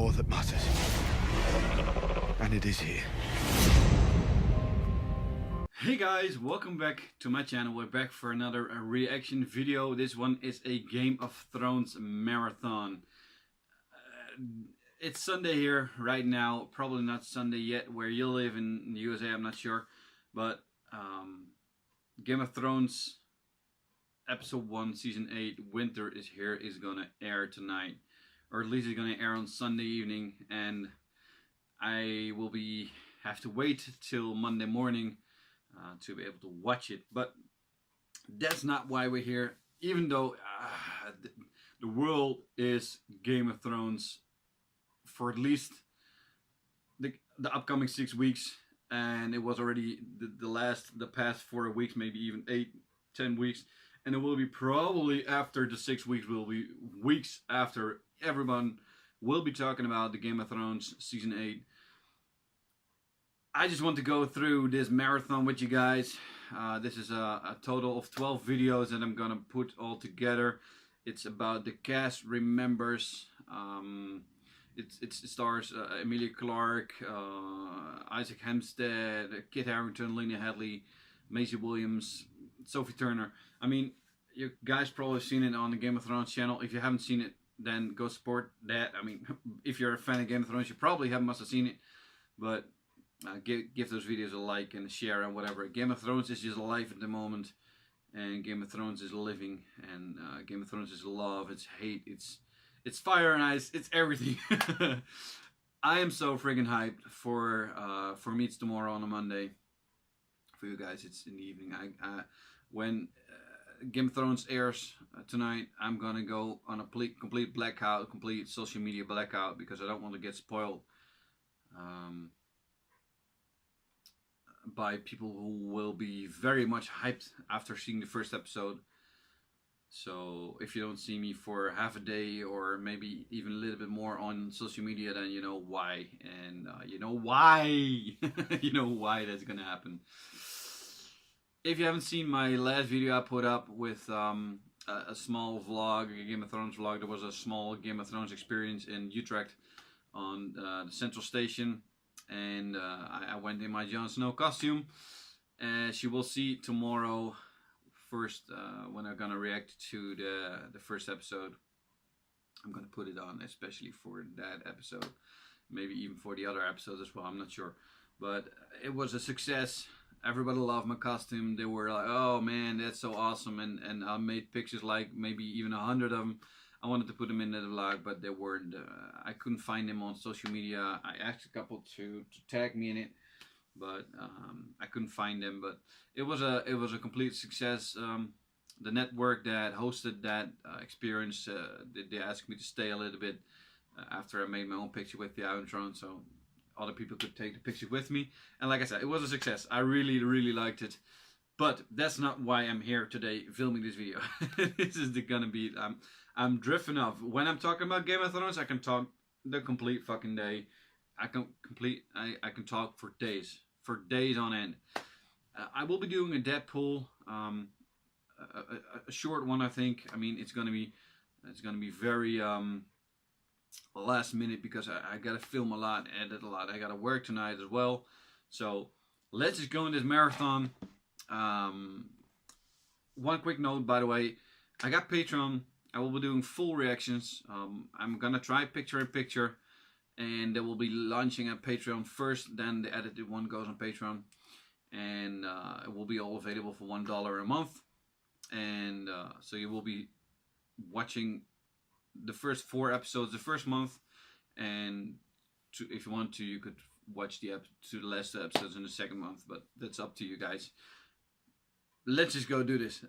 all that matters. And it is here. Hey guys, welcome back to my channel. We're back for another reaction video. This one is a Game of Thrones marathon. It's Sunday here right now. Probably not Sunday yet where you live in the USA, I'm not sure. But Game of Thrones Episode 1, Season 8, Winter is Here is gonna air tonight. Or at least it's gonna air on Sunday evening. And I will have to wait till Monday morning to be able to watch it. But that's not why we're here. Even though the world is Game of Thrones for at least the upcoming 6 weeks, and it was already the past 4 weeks, maybe even 8-10 weeks, and it will be probably after the 6 weeks will be weeks after everyone will be talking about the Game of Thrones season 8. I just want to go through this marathon with you guys. This is a total of 12 videos that I'm gonna put all together. It's about the cast remembers. It stars Emilia Clarke, Isaac Hempstead, Kit Harington, Lena Headey, Maisie Williams, Sophie Turner. I mean, you guys probably seen it on the Game of Thrones channel. If you haven't seen it, then go support that. I mean, if you're a fan of Game of Thrones, you probably must have seen it. But give those videos a like and a share and whatever. Game of Thrones is just life at the moment, and Game of Thrones is living, and Game of Thrones is love, it's hate, it's fire and ice, it's everything. I am so friggin' hyped for me. It's tomorrow on a Monday. For you guys, it's in the evening. When Game of Thrones airs tonight, I'm gonna go on a complete blackout, complete social media blackout, because I don't want to get spoiled by people who will be very much hyped after seeing the first episode. So if you don't see me for half a day or maybe even a little bit more on social media, then you know why. And you know why. You know why that's gonna happen. If you haven't seen my last video I put up with a small vlog, a Game of Thrones vlog, there was a small Game of Thrones experience in Utrecht on the Central Station. And I went in my Jon Snow costume. As you will see tomorrow, first when I'm gonna react to the first episode, I'm gonna put it on especially for that episode, maybe even for the other episodes as well, I'm not sure. But it was a success. Everybody loved my costume. They were like, oh man, that's so awesome. And I made pictures, like maybe even 100 of them. I wanted to put them in the vlog, but they weren't. I couldn't find them on social media. I asked a couple to tag me in it, but I couldn't find them. But it was a complete success. The network that hosted that experience, they asked me to stay a little bit after I made my own picture with the Iron Throne, so other people could take the picture with me. And like I said, it was a success. I really liked it. But that's not why I'm here today filming this video. This is gonna be, I'm drifting off. When I'm talking about Game of Thrones, I can talk the complete fucking day. I can talk for days on end. I will be doing a Deadpool, a short one, I think. I mean, it's gonna be very last minute, because I gotta film a lot, edit a lot. I gotta work tonight as well. So let's just go in this marathon. One quick note, by the way, I got Patreon. I will be doing full reactions. I'm gonna try picture-in-picture, and they will be launching a Patreon first, then the edited one goes on Patreon, and it will be all available for $1 a month. And so you will be watching the first 4 episodes the first month, and if you want to, you could watch the last episodes in the second month, but that's up to you guys. Let's just go do this.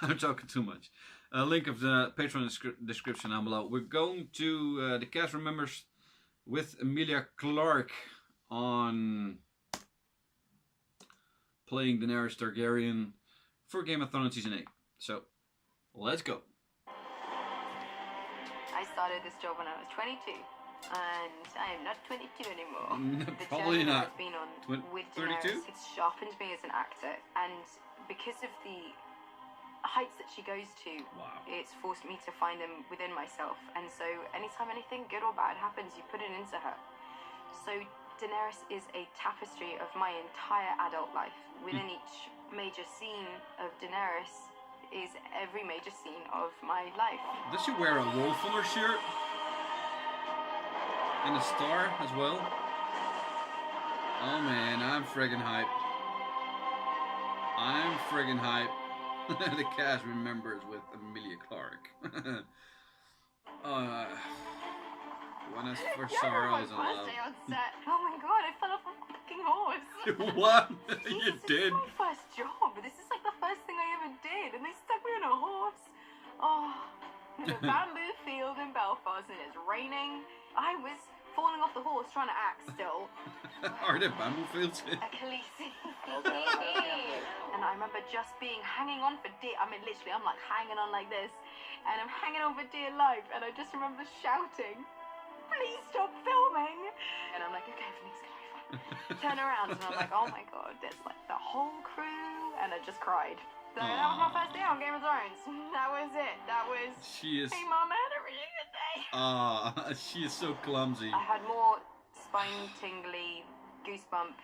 I'm talking too much. Link of the Patreon description down below. We're going to the cast remembers with Emilia Clarke on playing Daenerys Targaryen for Game of Thrones Season 8. So, let's go. I started this job when I was 22, and I am not 22 anymore. No, probably not. I've been on with 32? Daenerys, it's sharpened me as an actor, and because of the heights that she goes to, Wow. it's forced me to find them within myself. And so anytime anything good or bad happens, you put it into her. So Daenerys is a tapestry of my entire adult life. Within each major scene of Daenerys is every major scene of my life. Does she wear a wolf on her shirt? And a star as well? Oh man, I'm friggin' hyped. I'm friggin' hyped. The cast remembers with Emilia Clarke. When I first saw her, I was in my love. first day on set. Oh my god, I fell off a fucking horse. What? You Jesus, did? This is my first job. This is like the first thing I ever did, and they stuck me on a horse. Oh, in a bamboo field in Belfast, and it's raining. I was falling off the horse trying to act still. Are there bamboo fields? A Khaleesi. And I remember just hanging on for dear. I mean, literally, I'm like hanging on like this, and I'm hanging on for dear life. And I just remember shouting, "Please stop filming!" And I'm like, "Okay, everything's gonna be fine." Turn around, and I'm like, "Oh my god, there's like the whole crew," and I just cried. So that was my first day on Game of Thrones. That was it. That was. She is. Hey, Mum, I had a really good day. She is so clumsy. I had more spine-tingly, goosebump,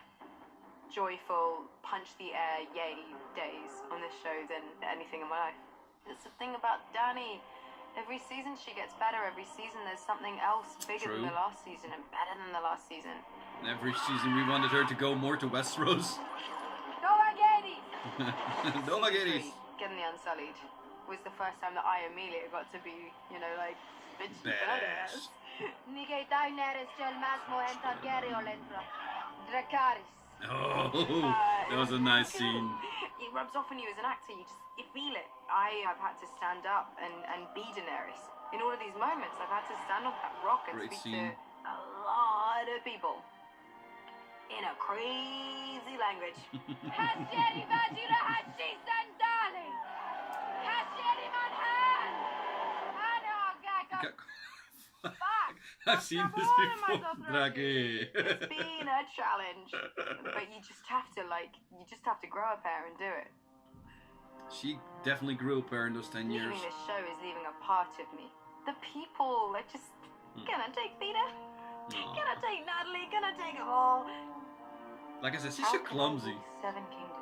joyful, punch the air, yay days on this show than anything in my life. It's the thing about Dany. Every season she gets better. Every season there's something else bigger than the last season and better than the last season. Every season we wanted her to go more to Westeros. No Marghetti! No Marghettis. Getting the Unsullied was the first time that I, Emilia, got to be, you know, like, bitch Badass. Oh, that was a nice scene. It rubs off on you as an actor. You feel it. I have had to stand up and be Daenerys. In all of these moments, I've had to stand on that rock and Great speak scene. to a lot of people in a crazy language. I've seen this before. Draghi. It's been a challenge, but you just have to grow up here and do it. She definitely grew up there in those 10 years. Leaving this show is leaving a part of me. The people are just gonna take Peter, gonna take Natalie, gonna take them all. Like I said, she's so clumsy. 7 kingdoms.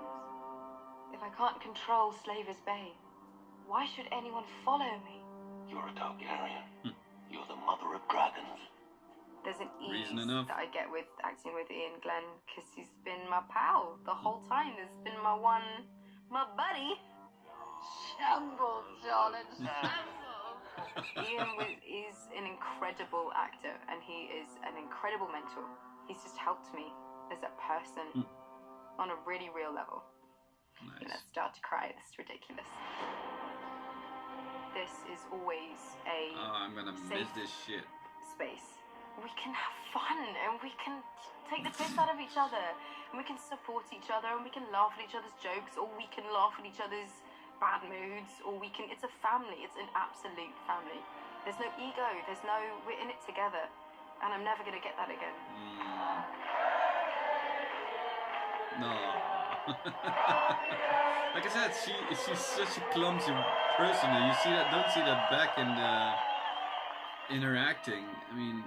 If I can't control Slaver's Bay, why should anyone follow me? You're a Targaryen. You're the mother of dragons. There's an ease Reason enough. that I get with acting with Iain Glen because he's been my pal the whole time. He's been my buddy. Shambles, darling, shambles. Iain is an incredible actor, and he is an incredible mentor. He's just helped me as a person on a really real level. Nice. I'm gonna start to cry. This is ridiculous. This is always a I'm gonna miss this shit. space. We can have fun, and we can take the piss out of each other, and we can support each other, and we can laugh at each other's jokes, or we can laugh at each other's bad moods, or we can. It's a family. It's an absolute family. There's no ego. We're in it together, and I'm never gonna get that again. No. Like I said, she's such a clumsy person. And you don't see that back in her acting. I mean,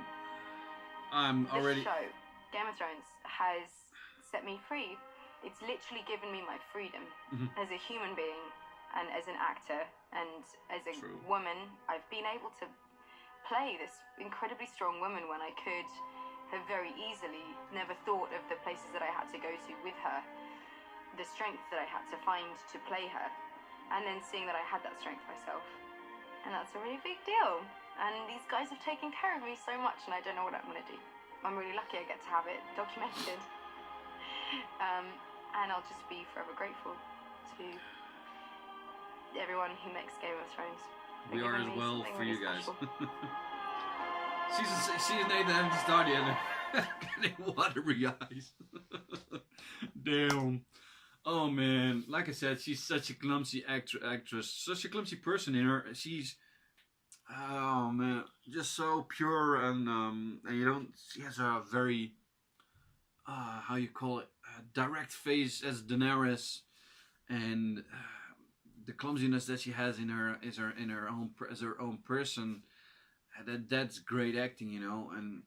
I'm already. This show, Game of Thrones, has set me free. It's literally given me my freedom as a human being and as an actor and as a woman. I've been able to play this incredibly strong woman when I could have very easily never thought of the places that I had to go to with her, the strength that I had to find to play her, and then seeing that I had that strength myself. And that's a really big deal. And these guys have taken care of me so much, and I don't know what I'm going to do. I'm really lucky I get to have it documented. And I'll just be forever grateful to everyone who makes Game of Thrones. We are as well for you guys. Season 8 hasn't started yet. Getting watery eyes. Damn. Oh man, like I said, she's such a clumsy actress, such a clumsy person in her. She's, oh man, just so pure and she has a very, how you call it, direct face as Daenerys, and the clumsiness that she has in her own as her own person. That's great acting, you know. And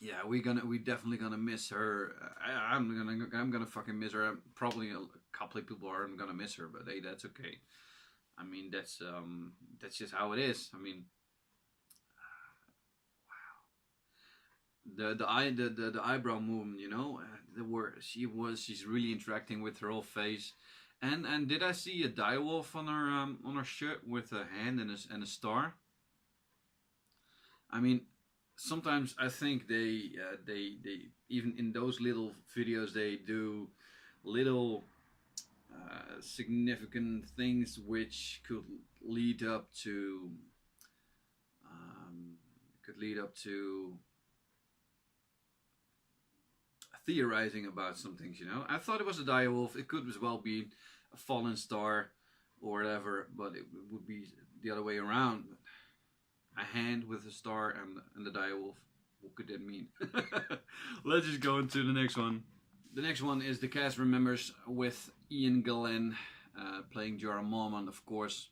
yeah, we definitely gonna miss her. I'm gonna fucking miss her. Probably a couple of people aren't gonna miss her, but hey, that's okay. I mean, that's just how it is. I mean, wow. The eyebrow movement, you know, she's really interacting with her whole face. And did I see a direwolf on her shirt with a hand and a star? I mean, sometimes I think they even in those little videos they do little significant things which could lead up to theorizing about some things, you know. I thought it was a direwolf. It could as well be a fallen star or whatever, but it would be the other way around. A hand with a star and the direwolf. What could that mean? Let's just go into the next one. The next one is the cast remembers with Iain Glen playing Jorah Mormont, of course.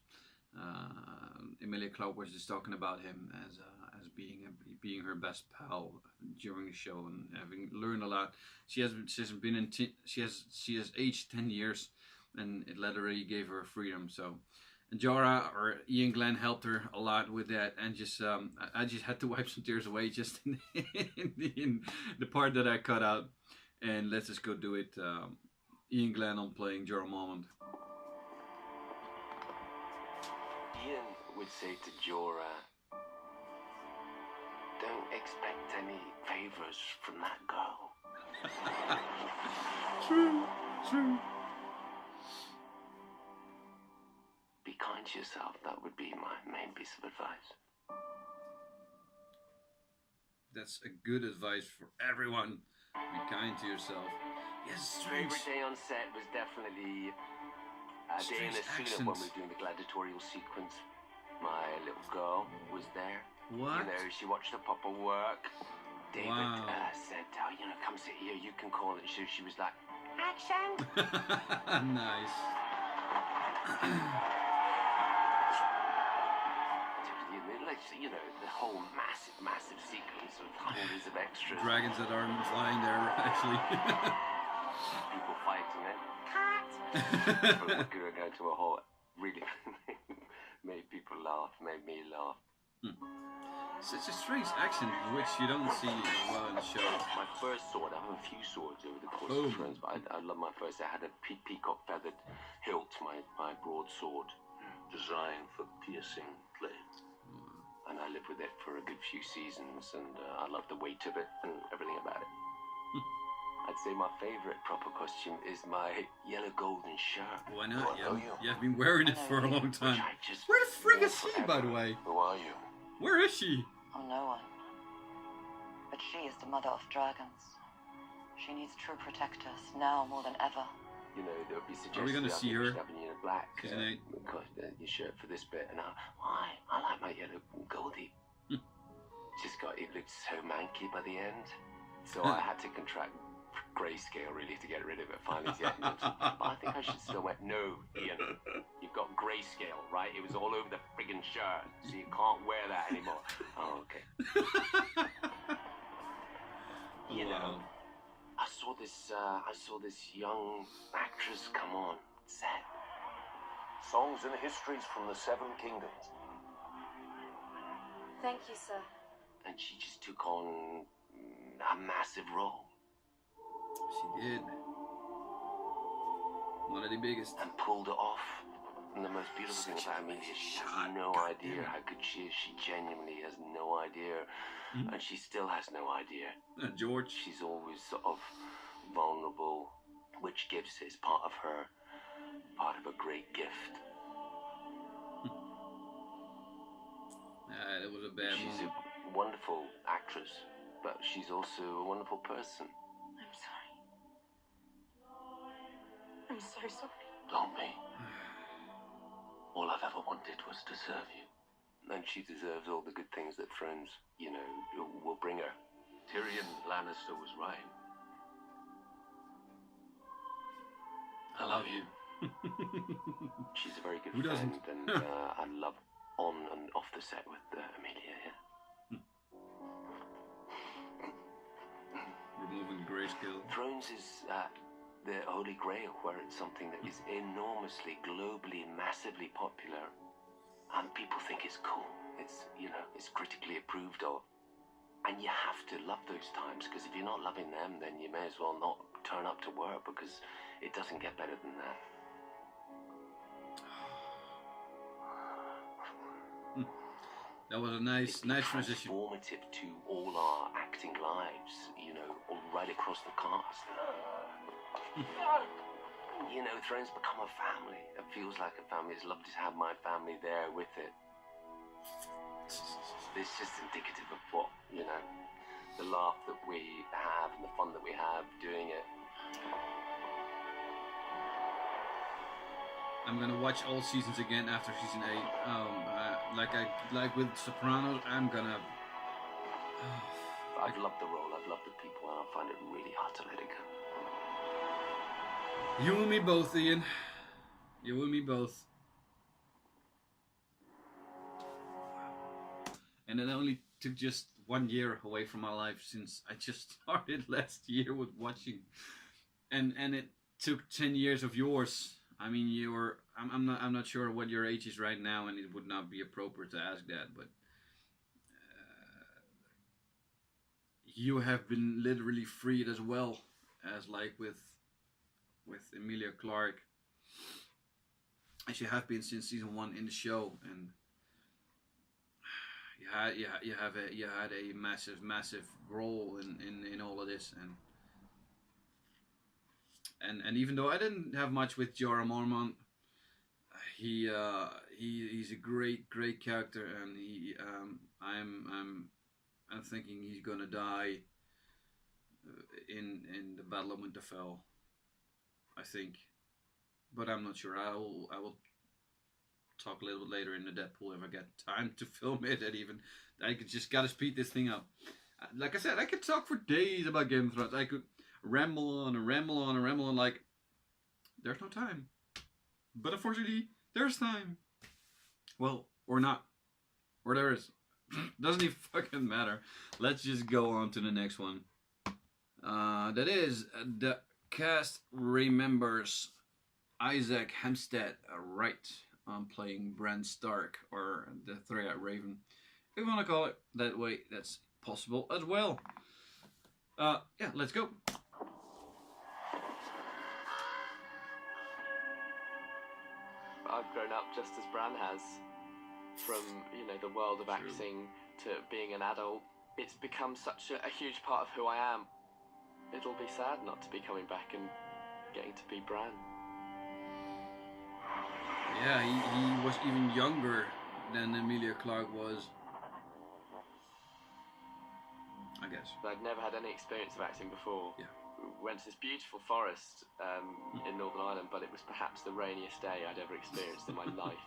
Emilia Clarke was just talking about him as being her best pal during the show and having learned a lot. She has aged 10 years, and it literally gave her freedom. So. And Jorah or Iain Glen helped her a lot with that, and just I just had to wipe some tears away just in the part that I cut out. And let's just go do it. Iain Glen on playing Jorah Mormont. Iain would say to Jorah, "Don't expect any favors from that girl." True. Be kind to yourself. That would be my main piece of advice. That's a good advice for everyone. Be kind to yourself. Yes, strange. Favorite day on set was definitely a day in the suit when we were doing the gladiatorial sequence. My little girl was there. What? You know, she watched the papa work. David said, "You know, come sit here. You can call it." She was like, "Action!" Nice. You know, the whole massive sequence of hundreds of extras. Dragons that aren't flying there, actually. People fighting it. Cut! We're going to a halt. Really made people laugh, made me laugh. Such a strange accent, which you don't see well in the show. My first sword, I have a few swords over the course of Thrones, but I love my first. I had a peacock feathered hilt, my broadsword, designed for piercing blades. And I lived with it for a good few seasons, and I love the weight of it and everything about it. I'd say my favourite proper costume is my yellow golden shirt. Why not? You? You've been wearing it for a long time. Where the frig is she, by the way? Who are you? Where is she? Oh, no one. But she is the mother of dragons. She needs true protectors, now more than ever. You know, there would be suggestions. Are we going to see her? In black. Season 8. Your shirt for this bit, and why? I like my yellow goldie. It looked so manky by the end, so I had to contract grayscale really to get rid of it. Finally, but I think I should still wear. No, Iain, you've got grayscale, right? It was all over the friggin' shirt, so you can't wear that anymore. Oh, okay. You know. I saw this young actress come on set. Songs and histories from the Seven Kingdoms. Thank you, sir. And she just took on a massive role. She did. One of the biggest. And pulled it off. And the most beautiful thing about Emilia, she has no idea how good she is. She genuinely has no idea. And she still has no idea. George. She's always sort of vulnerable, which gives is part of a great gift. That was a bad She's moment. a wonderful actress, but she's also a wonderful person. I'm sorry. I'm so sorry. Don't be. All I've ever wanted was to serve you. And she deserves all the good things that Thrones, you know, will bring her. Tyrion Lannister was right. I love you. She's a very good Who friend, doesn't? and I love on and off the set with Emilia here. Removing grayscale. Thrones is the Holy Grail, where it's something that is enormously, globally, massively popular, and people think it's cool. It's, you know, it's critically approved of. And you have to love those times, because if you're not loving them, then you may as well not turn up to work, because it doesn't get better than that. That was a nice transition. Transformative to all our acting lives, you know, all right across the cast. You know, Thrones become a family. It feels like a family. It's lovely to have my family there with it. It's just indicative of what, you know, the laugh that we have and the fun that we have doing it. I'm gonna watch all seasons again after season 8. Like with Sopranos, I'm gonna. I've loved the role. I've loved the people, and I find it really hard to let it go. You and me both, Ian. You and me both. And it only took just 1 year away from my life since I just started last year with watching, and it took 10 years of yours. I mean, I'm not sure what your age is right now, and it would not be appropriate to ask that, but you have been literally freed as well as like with Emilia Clarke, as you have been since season 1 in the show, and you had a massive role in all of this, and even though I didn't have much with Jorah Mormont, he's a great character, and I'm thinking he's gonna die in the Battle of Winterfell, I think, but I'm not sure. I will talk a little bit later in the Deadpool if I get time to film it, and even I just gotta speed this thing up. Like I said, I could talk for days about Game of Thrones. I could ramble on and ramble on and ramble on, like there's no time. But unfortunately, there's time. Well, or not. Or there is. Doesn't even fucking matter. Let's just go on to the next one. That is, the cast remembers Isaac Hempstead Wright playing Bran Stark, or the Three-Eyed Raven. If you want to call it that way, that's possible as well. Yeah, let's go. I've grown up just as Bran has. From, you know, the world of acting to being an adult, it's become such a huge part of who I am. It'll be sad not to be coming back and getting to be Bran. Yeah, he was even younger than Emilia Clarke was, I guess. I'd never had any experience of acting before. Yeah. Went to this beautiful forest in Northern Ireland, but it was perhaps the rainiest day I'd ever experienced in my life.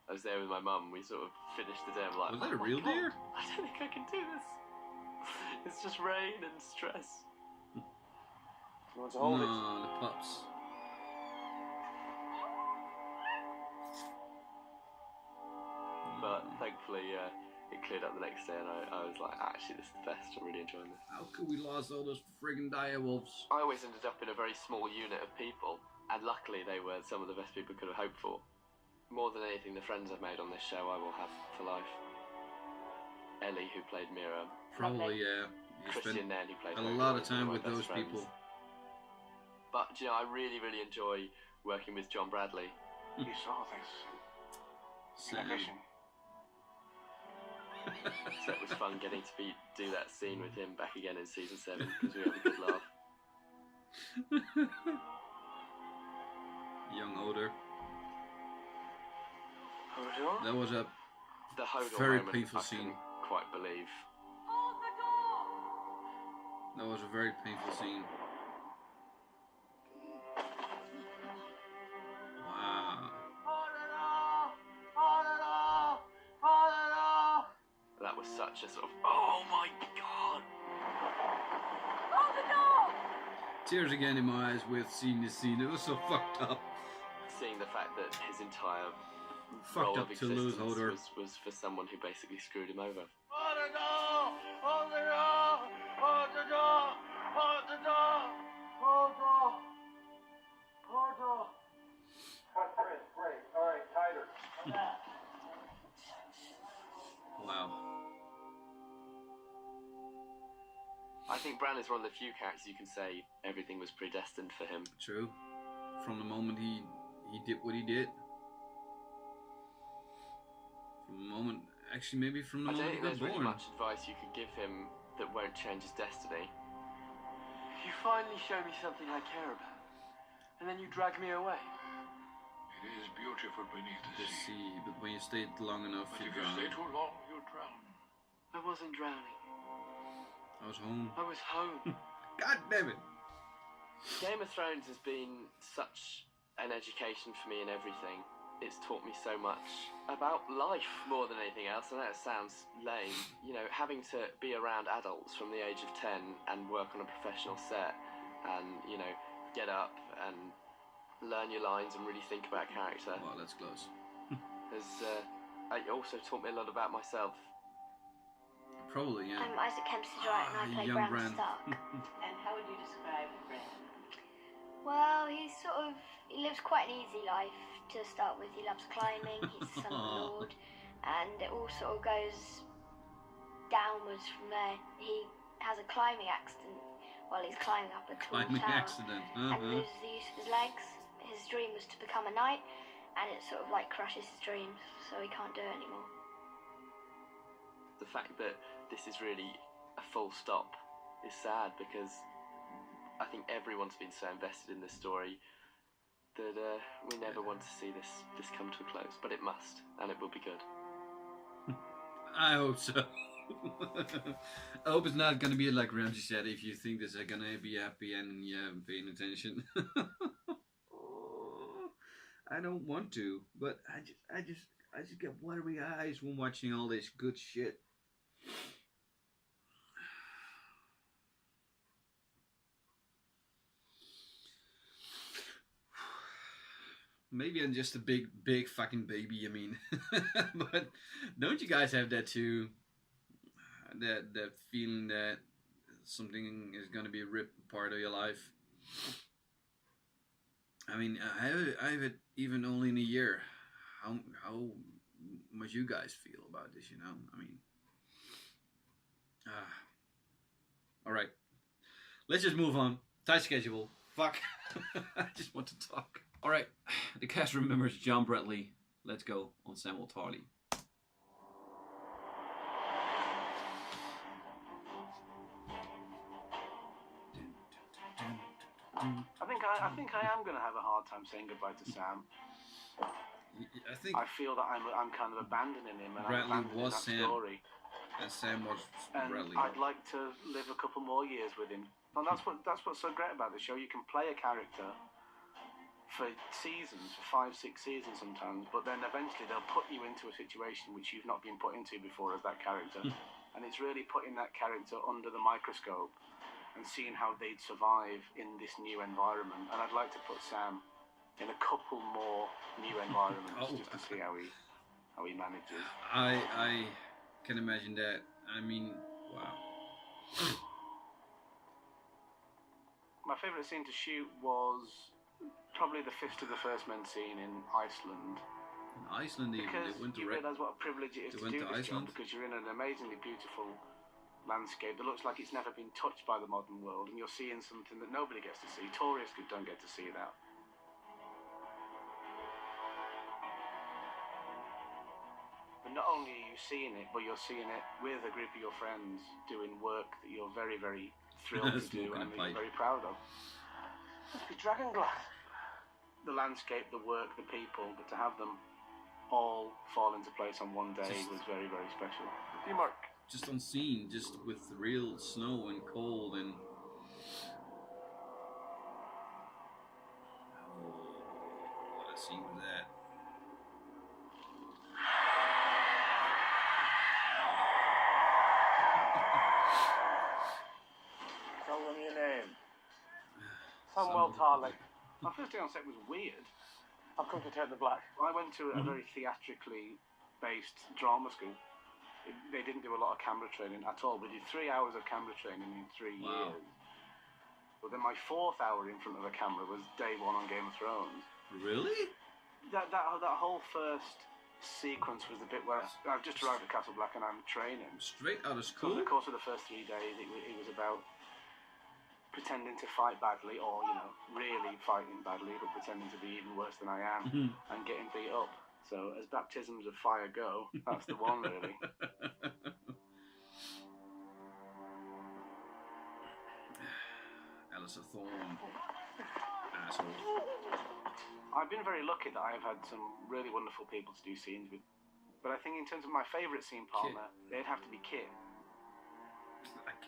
I was there with my mum. We sort of finished the day. I'm like, was that a real deer? I don't think I can do this. It's just rain and stress. You want to hold it? No, the pups. But thankfully, it cleared up the next day, and I was like, actually, this is the best. I'm really enjoying this. How could we lose all those friggin' direwolves? I always ended up in a very small unit of people, and luckily they were some of the best people could have hoped for. More than anything, the friends I've made on this show I will have for life. Ellie, who played Mira. Probably, yeah. You Christian Nairn, who played a lot of time with those people. But, you know, I really, really enjoy working with John Bradley. You saw this. Sam. Vision. So it was fun getting to do that scene with him back again in season 7, because we had a good laugh. Young Oder. Hodor? That was a The Hodor very moment, painful I scene. couldn't quite believe. That was a very painful scene. Wow. That was such a sort of, oh my god! tears again in my eyes with seeing this scene. It was so fucked up. Seeing the fact that his entire Fucked role up of to lose existence Hodor. was for someone who basically screwed him over. Great. All right, tighter. Wow. I think Bran is one of the few characters you can say everything was predestined for him. True. From the moment he did what he did. From the moment, actually maybe from the I don't moment he think got there's really born. much advice you could give him that won't change his destiny. You finally show me something I care about, and then you drag me away. It is beautiful beneath The the sea. sea, but when you stayed long enough, But you if you drown. stay too long, you drown. I wasn't drowning. I was home. I was home. God damn it! Game of Thrones has been such an education for me in everything. It's taught me so much about life more than anything else. I know it sounds lame. You know, having to be around adults from the age of 10 and work on a professional set and, you know, get up and learn your lines and really think about character Wow, that's close. has it also taught me a lot about myself. Probably, yeah. I'm Isaac Hempstead Wright and I play young Bran Bran. Stark. And how would you describe Bran? Well, he lives quite an easy life to start with. He loves climbing, he's the son of a lord, and it all sort of goes downwards from there. He has a climbing accident while he's climbing up a tall Climbing tower accident. and loses the use of his legs. His dream was to become a knight, and it sort of like crushes his dreams, so he can't do it anymore. The fact that this is really a full stop is sad because I think everyone's been so invested in this story that we never want to see this come to a close, but it must, and it will be good. I hope so. I hope it's not gonna be like Ramsey said. If you think this is gonna be happy and you haven't paying attention, I don't want to. But I just get watery eyes when watching all this good shit. Maybe I'm just a big fucking baby. I mean, but don't you guys have that too? That feeling that something is gonna be ripped apart of your life. I mean, I have it even only in a year. How much you guys feel about this? You know, I mean, all right. Let's just move on. Tight schedule. Fuck. I just want to talk. All right. The cast remembers John Bradley. Let's go on Samuel Tarly. I think I am going to have a hard time saying goodbye to Sam. I think I feel that I'm kind of abandoning him, and Bradley I'm abandoning was that Sam. story. And Sam was And Bradley. I'd like to live a couple more years with him. And that's what's so great about the show. You can play a character for seasons, for 5, 6 seasons sometimes, but then eventually they'll put you into a situation which you've not been put into before as that character. And it's really putting that character under the microscope and seeing how they'd survive in this new environment. And I'd like to put Sam in a couple more new environments just to see how he manages. I can imagine that. I mean, wow. My favourite scene to shoot was probably the Fist of the First Men scene in Iceland. In Iceland, even Because they went to you realise what a privilege it is they to went do to this job, Iceland? because you're in an amazingly beautiful landscape that looks like it's never been touched by the modern world, and you're seeing something that nobody gets to see. Tourists don't get to see that. But not only are you seeing it, but you're seeing it with a group of your friends doing work that you're very, very thrilled to do Smoking a and that pipe. you're very proud of. Must be dragon glass. The landscape, the work, the people, but to have them all fall into place on one day was very, very special. Do you, Mark? Just on scene, just with real snow and cold and. Oh, what a scene was that! Tell them your name. Samuel Tarley. My first day on set was weird. I've come to take the black. I went to a very theatrically based drama school. They didn't do a lot of camera training at all. We did 3 hours of camera training in 3 years. But then my 4th hour in front of a camera was day 1 on Game of Thrones. Really? That whole first sequence was the bit where I've just arrived at Castle Black and I'm training. Straight out of school? So over the course of the first 3 days, it was about pretending to fight badly, or really fighting badly, but pretending to be even worse than I am, and getting beat up. So as baptisms of fire go, that's the one really. Alice of Thorne, asshole. I've been very lucky that I've had some really wonderful people to do scenes with, but I think in terms of my favourite scene partner, they'd have to be Kit.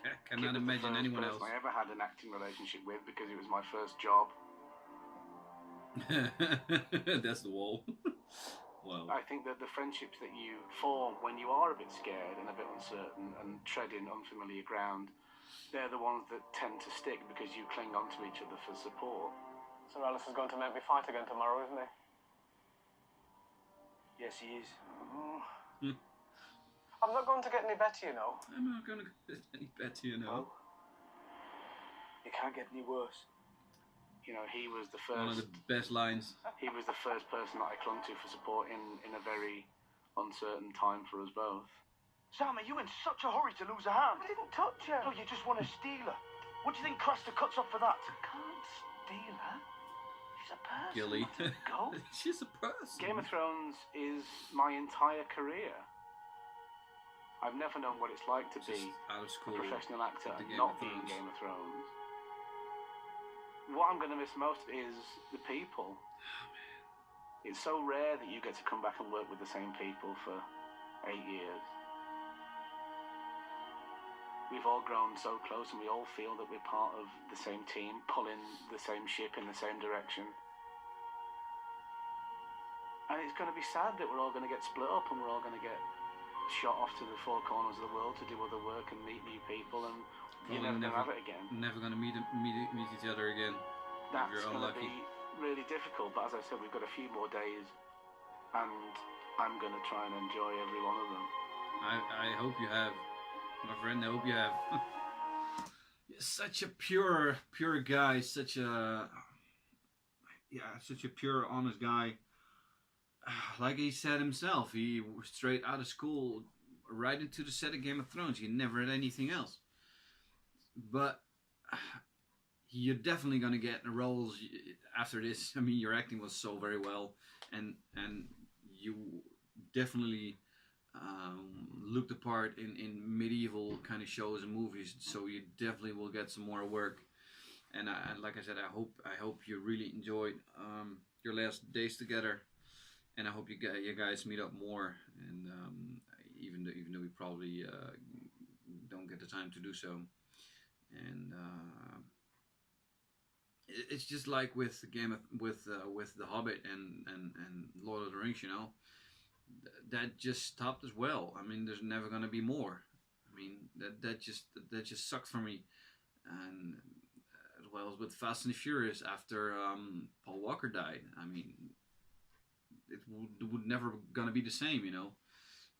I cannot imagine anyone else. I ever had an acting relationship with, because it was my first job. That's the wall. Wow. I think that the friendships that you form when you are a bit scared and a bit uncertain and treading unfamiliar ground, they're the ones that tend to stick because you cling on to each other for support. Sir Alice is going to make me fight again tomorrow, isn't he? Yes, he is. I'm not going to get any better, you know. I'm not going to get any better, you know. It can't get any worse. He was the first... One of the best lines. He was the first person that I clung to for support in a very uncertain time for us both. Sam, are you in such a hurry to lose a hand? I didn't touch her. No, you just want to steal her. What do you think Coster cuts up for that? I can't steal her. She's a person. Gilly. Go. She's a person. Game of Thrones is my entire career. I've never known what it's like to be out of school, a professional actor and Game not of be in Thrones. Game of Thrones. What I'm going to miss most is the people. It's so rare that you get to come back and work with the same people for 8 years. We've all grown so close and we all feel that we're part of the same team, pulling the same ship in the same direction. And it's going to be sad that we're all going to get split up and we're all going to get shot off to the 4 corners of the world to do other work and meet new people, and you're never going to have it again. Never going to meet each other again. That's going to be really difficult, but as I said, we've got a few more days and I'm going to try and enjoy every one of them. I hope you have, my friend, I hope you have. You're such a pure guy, such a pure, honest guy. Like he said himself, he was straight out of school, right into the set of Game of Thrones. He never had anything else. But you're definitely going to get roles after this. I mean, your acting was so very well, and you definitely looked the part in medieval kind of shows and movies. So you definitely will get some more work. And like I said, I hope you really enjoyed your last days together. And I hope you guys meet up more, and even though we probably don't get the time to do so, and it's just like with the Hobbit and Lord of the Rings, that just stopped as well. I mean, there's never gonna be more. I mean, that just sucked for me, and as well as with Fast and the Furious after Paul Walker died. I mean, it would never gonna be the same,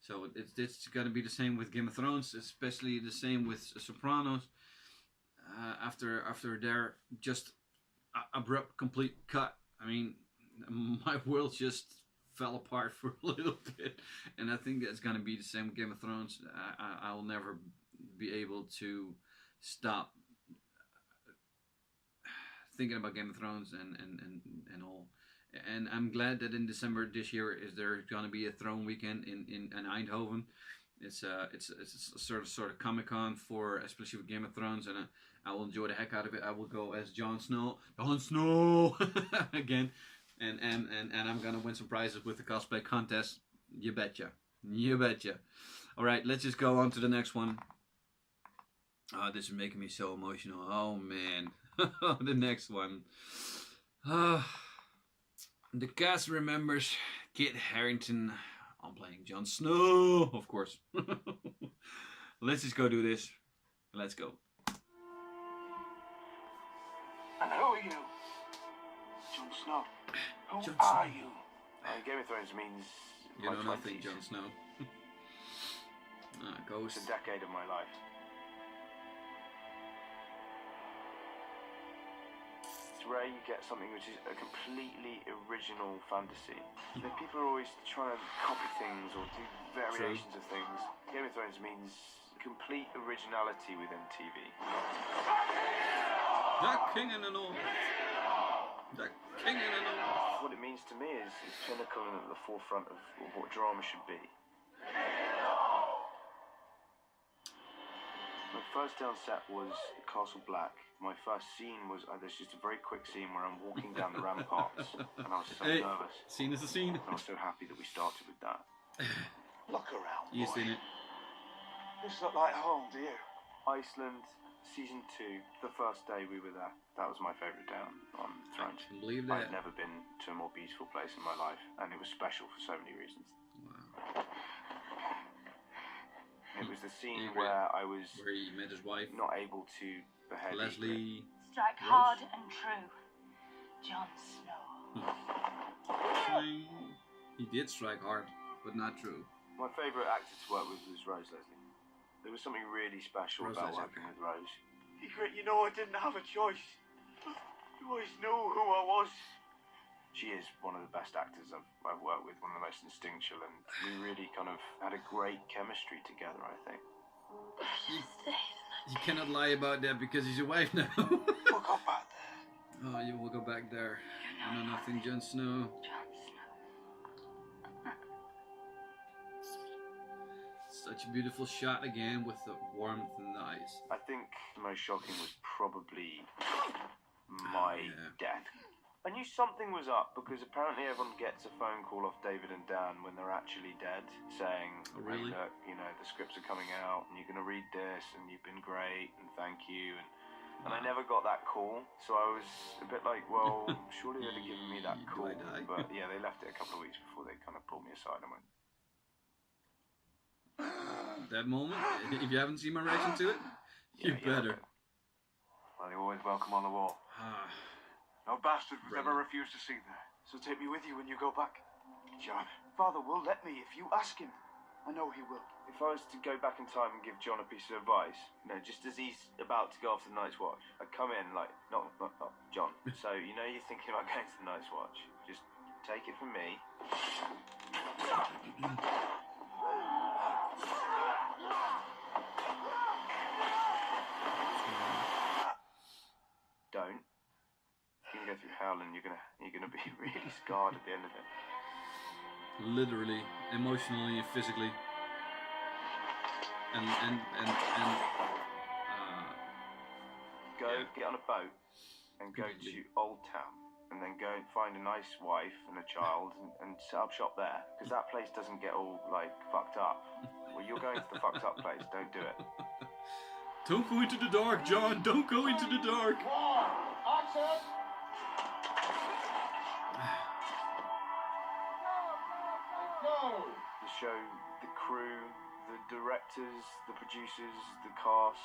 So it's gonna be the same with Game of Thrones, especially the same with Sopranos. After their just abrupt complete cut, I mean, my world just fell apart for a little bit, and I think that's gonna be the same with Game of Thrones. I'll never be able to stop thinking about Game of Thrones and all. And I'm glad that in December this year is there going to be a Throne weekend in Eindhoven. It's a sort of Comic-Con for especially with Game of Thrones, and I will enjoy the heck out of it. I will go as Jon Snow again, and I'm gonna win some prizes with the cosplay contest. You betcha. All right, let's just go on to the next one. Oh, this is making me so emotional. Oh man, the next one. The cast remembers Kit Harington on playing Jon Snow, of course. Let's just go do this. Let's go. And who are you? Jon Snow. Who Jon are Snow. you? Game of Thrones means You my know nothing, 20s. Jon Snow. It's Ghost. a decade of my life. It's rare you get something which is a completely original fantasy. People are always trying to copy things or do variations of things. Game of Thrones means complete originality within TV. The King in the North. The King in the North. What it means to me is pinnacle and at the forefront of what drama should be. My first day on set was Castle Black. My first scene was, there's just a very quick scene where I'm walking down the ramparts and I was so nervous. Scene is a scene. And I was so happy that we started with that. Look around, You've boy. seen it. This look like home to you? Iceland, season 2, the first day we were there. That was my favourite day on Thrones. I can believe I'd that. never been to a more beautiful place in my life, and it was special for so many reasons. Wow. It was the scene Yeah, where I was Where he met his wife, not able to behead Leslie. Strike Yes. hard and true. Jon Snow. He did strike hard, but not true. My favourite actor to work with was Rose Leslie. There was something really special Rose about Leslie, working with Rose. Secret, you know I didn't have a choice. You always knew who I was. She is one of the best actors I've worked with, one of the most instinctual, and we really kind of had a great chemistry together, I think. You cannot lie about that because he's your wife now. We'll go back there. Oh, you will go back there. You know nothing, Jon Snow. Such a beautiful shot again with the warmth in the eyes. I think the most shocking was probably my death. I knew something was up because apparently everyone gets a phone call off David and Dan when they're actually dead, saying, Oh, really? "Hey, look, you know, the scripts are coming out and you're going to read this and you've been great and thank you." And I never got that call, so I was a bit like, well, surely they'd have given me that call. But yeah, they left it a couple of weeks before they kind of pulled me aside and went, That moment, if you haven't seen my reaction to it, you better. "Well, you're always welcome on the wall." No bastard would ever refuse to see there. So take me with you when you go back. John, Father will let me if you ask him. I know he will. If I was to go back in time and give John a piece of advice, you know, just as he's about to go off to the Night's Watch, I'd come in like, not John. So, you know, you're thinking about going to the Night's Watch. Just take it from me. Don't. You're gonna go through hell and you're gonna be really scarred at the end of it. Literally, emotionally, physically, and Go get on a boat and go to Old Town, and then go and find a nice wife and a child and set up shop there, because that place doesn't get all like fucked up. Well, you're going to the fucked up place. Don't do it. Don't go into the dark, John. Don't go into the dark. The show, the crew, the directors, the producers, the cast,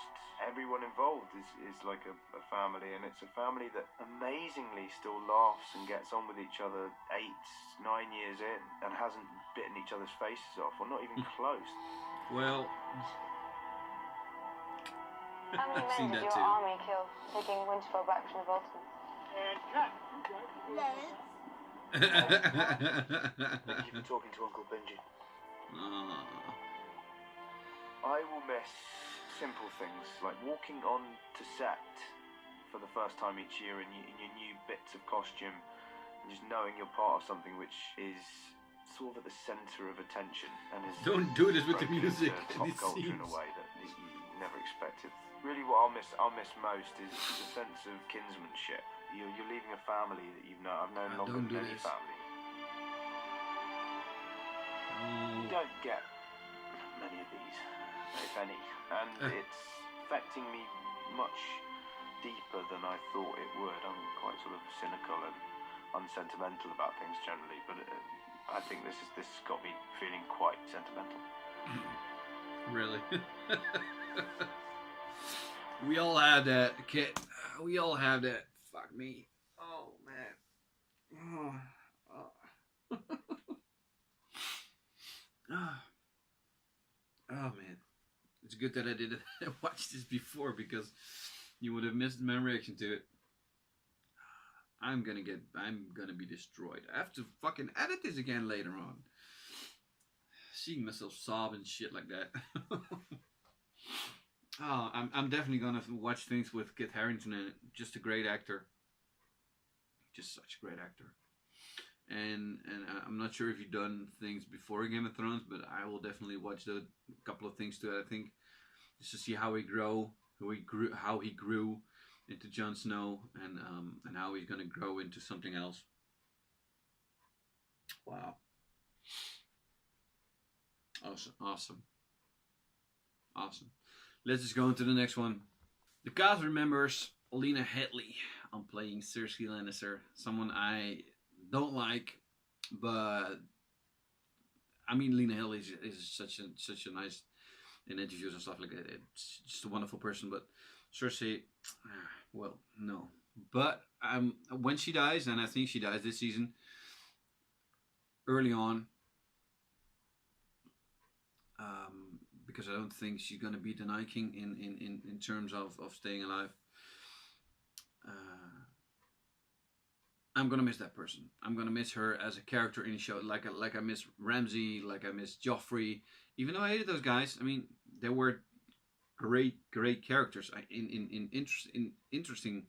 everyone involved is like a family, and it's a family that amazingly still laughs and gets on with each other 8-9 years in and hasn't bitten each other's faces off, or not even close. Well, How many I've seen men did that your too. army kill taking Winterfell back from the Boltons? Thank you for talking to Uncle Benji. I will miss simple things like walking on to set for the first time each year in your new bits of costume, and just knowing you're part of something which is sort of at the centre of attention and is Don't do this with the broken music into and pop these culture in a scenes. way that you never expected. Really, what I'll miss most is the sense of kinsmanship. You're leaving a family that I've known longer don't than do any this. family. You don't get many of these, if any, and it's affecting me much deeper than I thought it would. I'm quite sort of cynical and unsentimental about things generally, but I think this has got me feeling quite sentimental. Really? We all have that, kid. We all have that. Fuck Fuck me. Oh, man. Oh, man. It's good that I didn't watch this before, because you would have missed my reaction to it. I'm gonna be destroyed. I have to fucking edit this again later on. Seeing myself sob and shit like that. Oh, I'm definitely gonna watch things with Kit Harington in it. Just a great actor. Just such a great actor. And I'm not sure if you've done things before Game of Thrones, but I will definitely watch a couple of things to it, I think, just to see how he grew into Jon Snow, and how he's gonna grow into something else. Wow. Awesome. Let's just go into the next one. The cast remembers Lena Headey on playing Cersei Lannister, someone I don't like, but I mean, Lena Headey is such a nice, in interviews and stuff like that. It's just a wonderful person, but Cersei, well, no. But when she dies, and I think she dies this season, early on, because I don't think she's going to beat the Night King in terms of staying alive. I'm going to miss that person. I'm going to miss her as a character in the show, like I miss Ramsay, like I miss Joffrey. Even though I hated those guys, I mean, they were great characters in interesting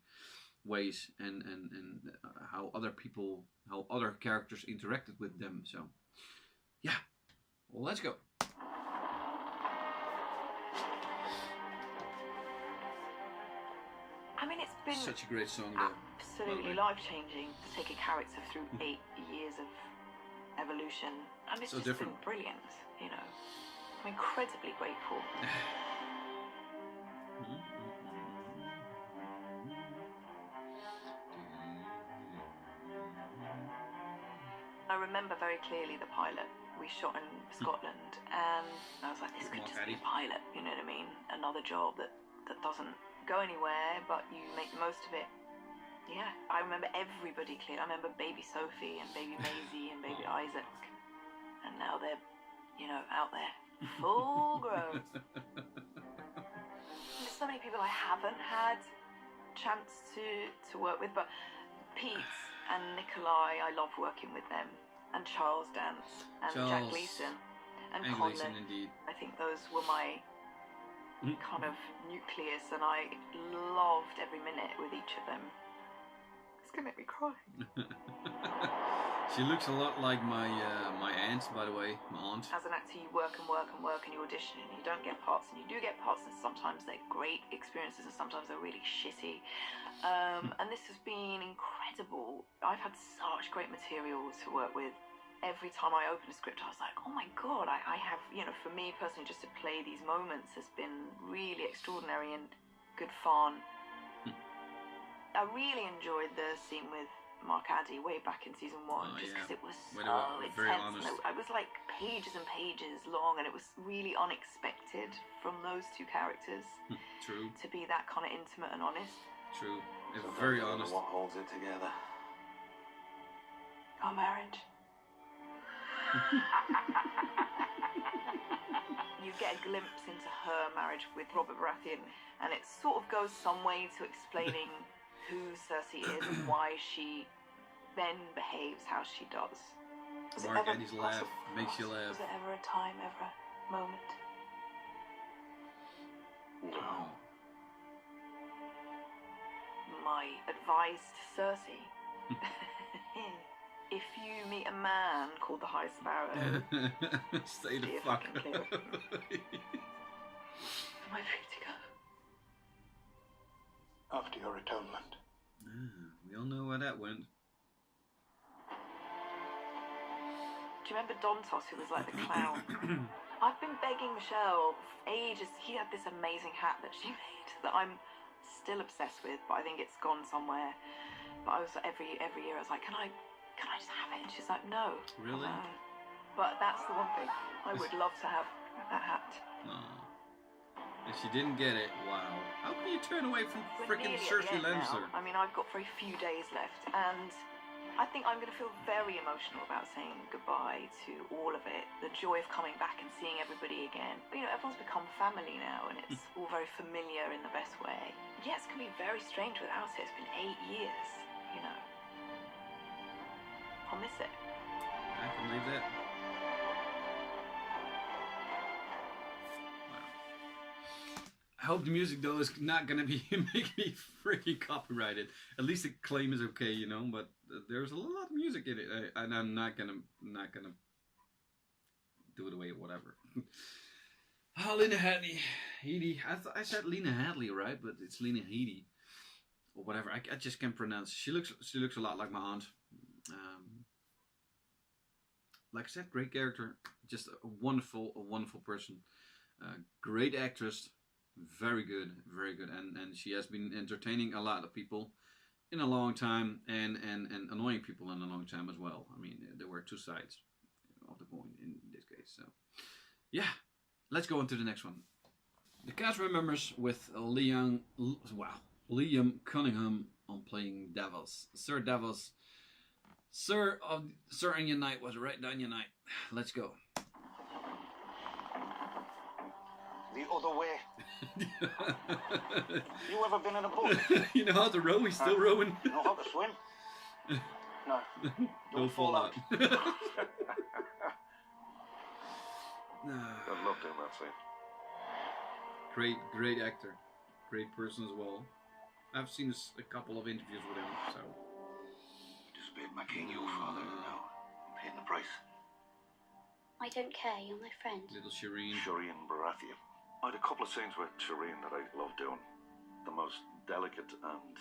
ways, and how other characters interacted with them. So yeah, well, let's go. I mean, it's been such a great song, though. Absolutely life-changing to take a character through 8 years of evolution, and it's so just different. been brilliant. You know, I'm incredibly grateful. I remember very clearly the pilot we shot in Scotland, and I was like, this could just be a pilot, you know what I mean? Another job that doesn't go anywhere, but you make the most of it. Yeah, I remember everybody clearly. I remember baby Sophie and baby Maisie and baby Isaac, and now they're, you know, out there, full grown. There's so many people I haven't had chance to work with, but Pete and Nikolaj, I love working with them, and Charles Dance and Jack Gleeson and Colin. Indeed. I think those were my kind of nucleus, and I loved every minute with each of them. It's gonna make me cry. She looks a lot like my aunt, by the way, my aunt. As an actor, you work and work and work, and you audition, and you don't get parts, and you do get parts, and sometimes they're great experiences, and sometimes they're really shitty. And this has been incredible. I've had such great material to work with. Every time I open a script, I was like, oh my God, I have, you know, for me personally, just to play these moments has been really extraordinary and good fun. I really enjoyed the scene with Mark Addy way back in season 1, just because it was so intense. It was like pages and pages long, and it was really unexpected from those two characters. True. To be that kind of intimate and honest. True. It's very honest. What holds it together? Our marriage. You get a glimpse into her marriage with Robert Baratheon, and it sort of goes some way to explaining who Cersei is and why she then behaves how she does. Mark Addy's laugh makes you laugh. Was there ever a time, ever a moment? No. My advice to Cersei. If you meet a man called the High Sparrow, stay the fuck. Am I free to go? After your atonement. We all know where that went. Do you remember Dontos, who was like the clown? I've been begging Michelle for ages. He had this amazing hat that she made that I'm still obsessed with, but I think it's gone somewhere. But I was every year I was like, can I just have it? And she's like, no. Really? But that's the one thing. I would love to have that hat. And she didn't get it. Wow. How can you turn away from We're freaking nearly at the Cersei end now. Lannister? I mean, I've got very few days left, and I think I'm going to feel very emotional about saying goodbye to all of it. The joy of coming back and seeing everybody again. You know, everyone's become family now, and it's all very familiar in the best way. Yeah, it's going to be very strange without it. It's been 8 years, you know. I'll miss it. I can believe that. I hope the music though is not gonna be making me freaking copyrighted. At least the claim is okay, you know. But there's a lot of music in it, and I'm not gonna do it away or whatever. Lena Headey. I said Lena Headey, right? But it's Lena Headey or whatever. I just can't pronounce. She looks a lot like my aunt. Like I said, great character. Just a wonderful person. Great actress. Very good, and she has been entertaining a lot of people in a long time, and annoying people in a long time as well. I mean, there were two sides of the coin in this case. So, yeah, let's go on to the next one. The cast remembers with Liam Cunningham on playing Davos, Sir Davos. Sir and your night was right down your night. Let's go. The other way. You ever been in a boat? You know how to row? He's still rowing. You know how to swim? No. Don't fall out. I loved him that scene. Great actor. Great person as well. I've seen a couple of interviews with him, so. Just paid my king, your father, now. Paying the price. I don't care, you're my friend. Little Shireen. Shireen Baratheon. I had a couple of scenes with Shireen that I loved doing. The most delicate and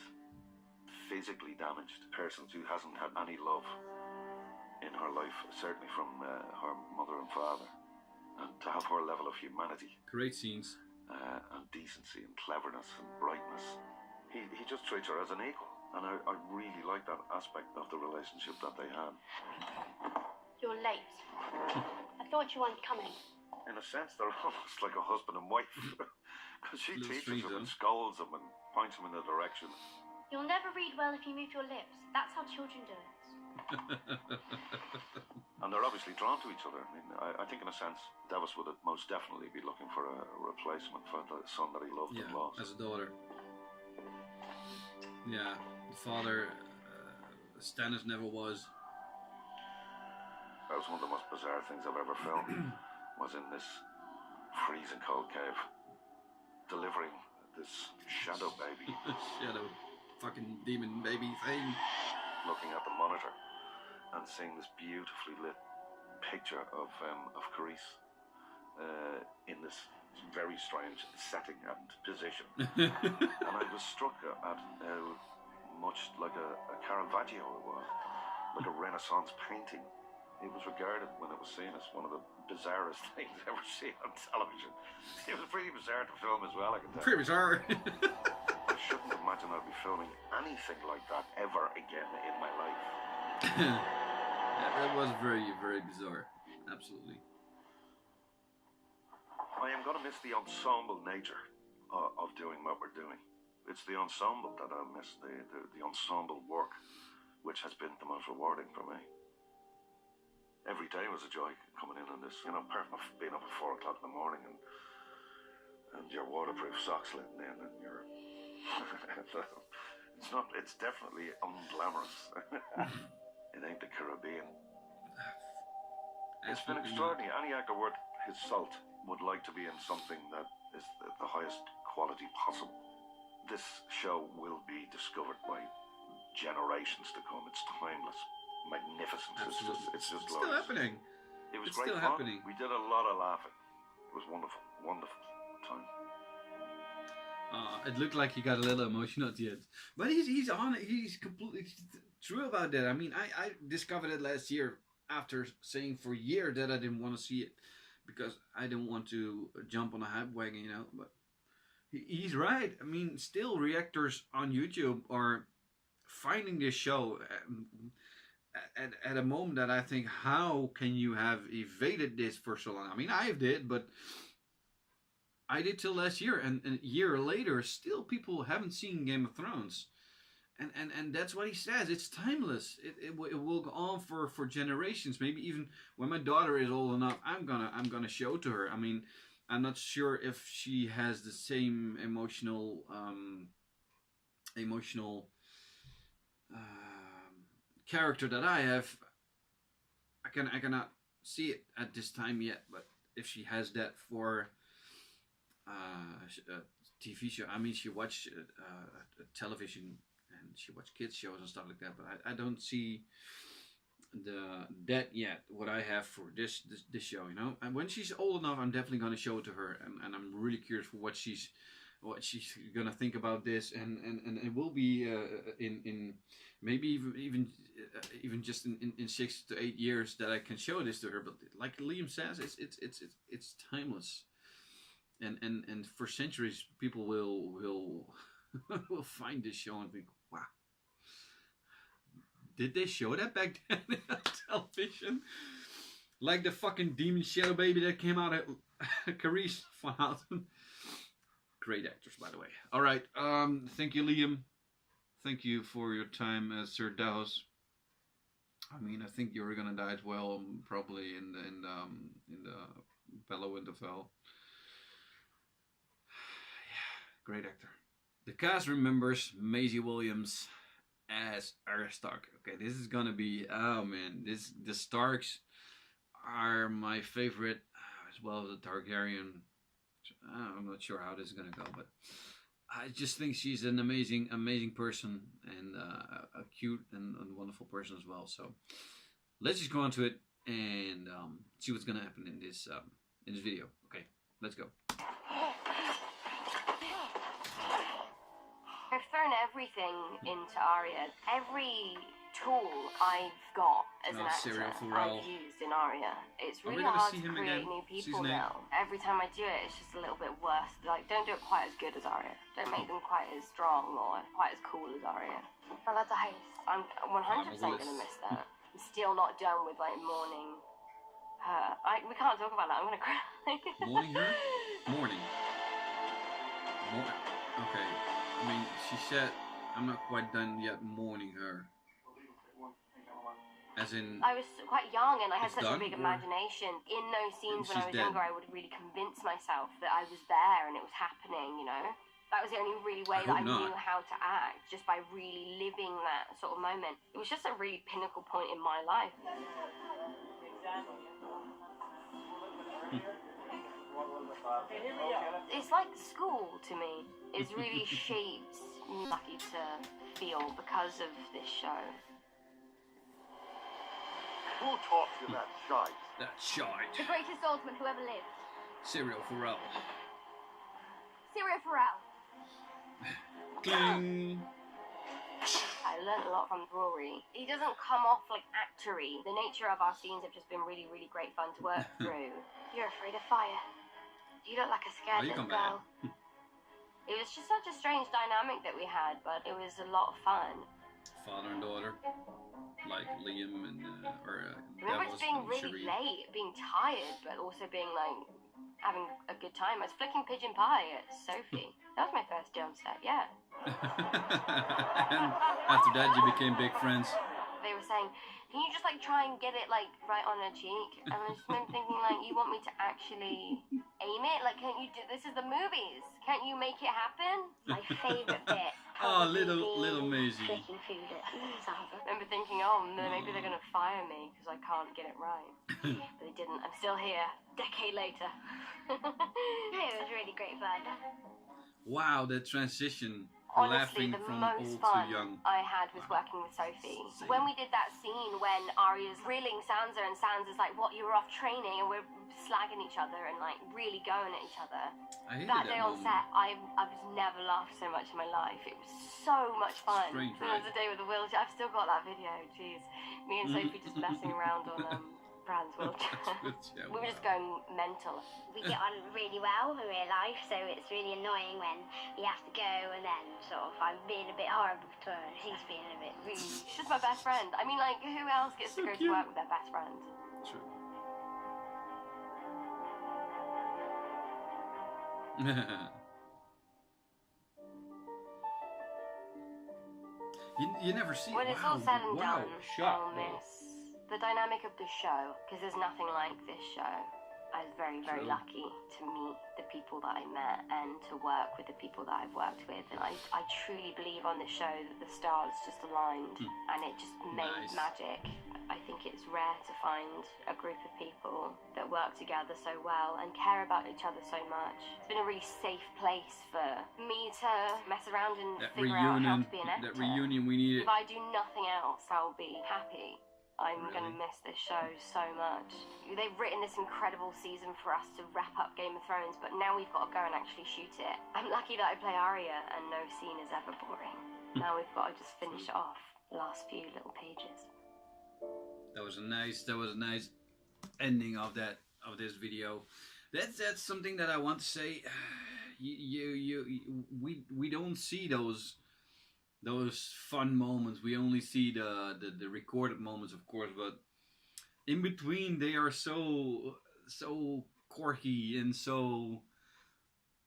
physically damaged person who hasn't had any love in her life, certainly from her mother and father. And to have her level of humanity. Great scenes. And decency and cleverness and brightness. He just treats her as an equal. And I really like that aspect of the relationship that they had. You're late. I thought you weren't coming. In a sense, they're almost like a husband and wife. Because she teaches him and though. scolds him and points him in a direction. You'll never read well if you move your lips. That's how children do it. And they're obviously drawn to each other. I mean, I think in a sense, Davos would most definitely be looking for a replacement for the son that he loved and lost. As a daughter. Yeah, the father, Stannis never was. That was one of the most bizarre things I've ever filmed. Was in this freezing cold cave, delivering this shadow baby. Shadow fucking demon baby thing. Looking at the monitor and seeing this beautifully lit picture of Carice in this very strange setting and position. And I was struck at how much like a Caravaggio it was, like a Renaissance painting. It was regarded when it was seen as one of the bizarrest things ever seen on television. It was pretty bizarre to film as well, I can tell you. Pretty bizarre. I shouldn't imagine I'd be filming anything like that ever again in my life. Yeah, that was very, very bizarre. Absolutely. I am going to miss the ensemble nature of doing what we're doing. It's the ensemble that I miss, the ensemble work, which has been the most rewarding for me. Every day was a joy coming in on this, you know, apart from being up at 4 o'clock in the morning and your waterproof socks letting in and your it's definitely unglamorous. It ain't the Caribbean. It's been extraordinary. Any actor worth his salt would like to be in something that is the highest quality possible. This show will be discovered by generations to come. It's timeless. Magnificent. It's just still happening. It was It's great still fun. happening. We did a lot of laughing. It was wonderful time. It looked like he got a little emotional at the end, but he's completely true about that. I mean, I discovered it last year after saying for a year that I didn't want to see it because I didn't want to jump on a hype wagon, you know. But he's right. I mean, still reactors on YouTube are finding this show at a moment that I think, how can you have evaded this for so long? I mean, I did, but I did till last year, and a year later, still people haven't seen Game of Thrones. And that's what he says. It's timeless. It will go on for generations. Maybe even when my daughter is old enough, I'm gonna show to her. I mean, I'm not sure if she has the same emotional character that I have. I cannot see it at this time yet. But if she has that for a TV show, I mean, she watched television. And she watched kids shows and stuff like that, but I don't see that yet. What I have for this show, you know. And when she's old enough, I'm definitely gonna show it to her, and I'm really curious for what she's gonna think about this, and it will be in maybe even just in 6 to 8 years that I can show this to her. But like Liam says, it's timeless, and for centuries people will will find this show and think, wow, did they show that back then on television? Like the fucking demon shadow baby that came out at Carice van Houten. Great actors, by the way. All right, thank you, Liam. Thank you for your time as Sir Davos. I mean, I think you were gonna die as well, probably in the Bella Winterfell. Yeah, great actor. The cast remembers Maisie Williams as Arya Stark. Okay, this is gonna be, oh man, the Starks are my favorite, as well as the Targaryen. I'm not sure how this is gonna go, but I just think she's an amazing person, and a cute and wonderful person as well. So let's just go on to it and see what's gonna happen in this video. Okay, let's go. I've thrown everything into Arya. Every tool I've got as an actor, I've used in Arya. It's really hard to create new people now. Every time I do it, it's just a little bit worse. Like, don't do it quite as good as Arya. Don't make them quite as strong or quite as cool as Arya. Well, that's a heist. I'm 100% gonna miss that. I'm still not done with like mourning her. We can't talk about that. I'm gonna cry. Mourning her? Mourning. Okay. I mean, she said, I'm not quite done yet mourning her. As in... I was quite young and I had such a big imagination. In those scenes when I was younger, I would really convince myself that I was there and it was happening, you know? That was the only really way that I knew how to act, just by really living that sort of moment. It was just a really pinnacle point in my life. It's like school to me. It's really shaped me, lucky to feel because of this show. Who taught you that shite? That shite. The greatest swordsman who ever lived. Serial Pharrell. Serial Pharrell. Cling. I learned a lot from Rory. He doesn't come off like actory. The nature of our scenes have just been really, really great fun to work through. You're afraid of fire. You look like a scared little girl. It was just such a strange dynamic that we had, but it was a lot of fun. Father and daughter, like Liam and I remember just being really late, being tired, but also being like having a good time. I was flicking pigeon pie at Sophie. That was my first jump set, yeah. And after that, you became big friends. They were saying, can you just like try and get it like right on her cheek? And I just remember thinking like, you want me to actually aim it? Like, can't you do, this is the movies. Can't you make it happen? My favourite bit. Oh, little Maisie. Flicking food at I remember thinking, oh, maybe they're going to fire me because I can't get it right. But they didn't. I'm still here, decade later. It was really great fun. Wow, that transition. Honestly, laughing the from most old fun to young. I had was working with Sophie. When we did that scene when Arya's grilling Sansa and Sansa's like, what, you were off training, and we're slagging each other and like really going at each other. That day on set, I've never laughed so much in my life. It was so much fun. Strange, There was a day with the wheelchair. I've still got that video, jeez. Me and Sophie just messing around on Bran's wheelchair. We were just going mental. We get on really well in real life, so it's really annoying when we have to go and then sort of I'm being a bit horrible to her and he's being a bit rude. She's just my best friend. I mean, like, who else gets to go to work with their best friend? True. You never see. When it's all said and done, I'll miss the dynamic of the show, because there's nothing like this show. I was very, very lucky to meet the people that I met and to work with the people that I've worked with. And I truly believe on this show that the stars just aligned and it just made magic. I think it's rare to find a group of people that work together so well and care about each other so much. It's been a really safe place for me to mess around and figure out how to be an actor. That reunion we needed. If I do nothing else, I'll be happy. I'm going to miss this show so much. They've written this incredible season for us to wrap up Game of Thrones, but now we've got to go and actually shoot it. I'm lucky that I play Arya and no scene is ever boring. Now we've got to just finish it off. The last few little pages. That was a nice ending of this video. That's something that I want to say. We don't see those fun moments. We only see the recorded moments, of course, but in between they are so quirky and so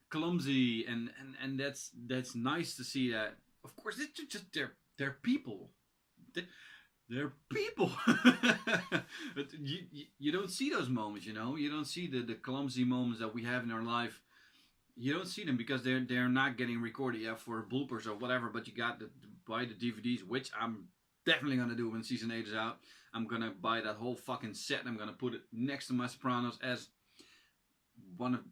clumsy, and that's nice to see that. Of course, it's just they're people. They're people. But you don't see those moments, you know. You don't see the clumsy moments that we have in our life. You don't see them because they're not getting recorded yet for bloopers or whatever. But you got to buy the DVDs, which I'm definitely gonna do when season 8 is out. I'm gonna buy that whole fucking set. I'm gonna put it next to My Sopranos as one of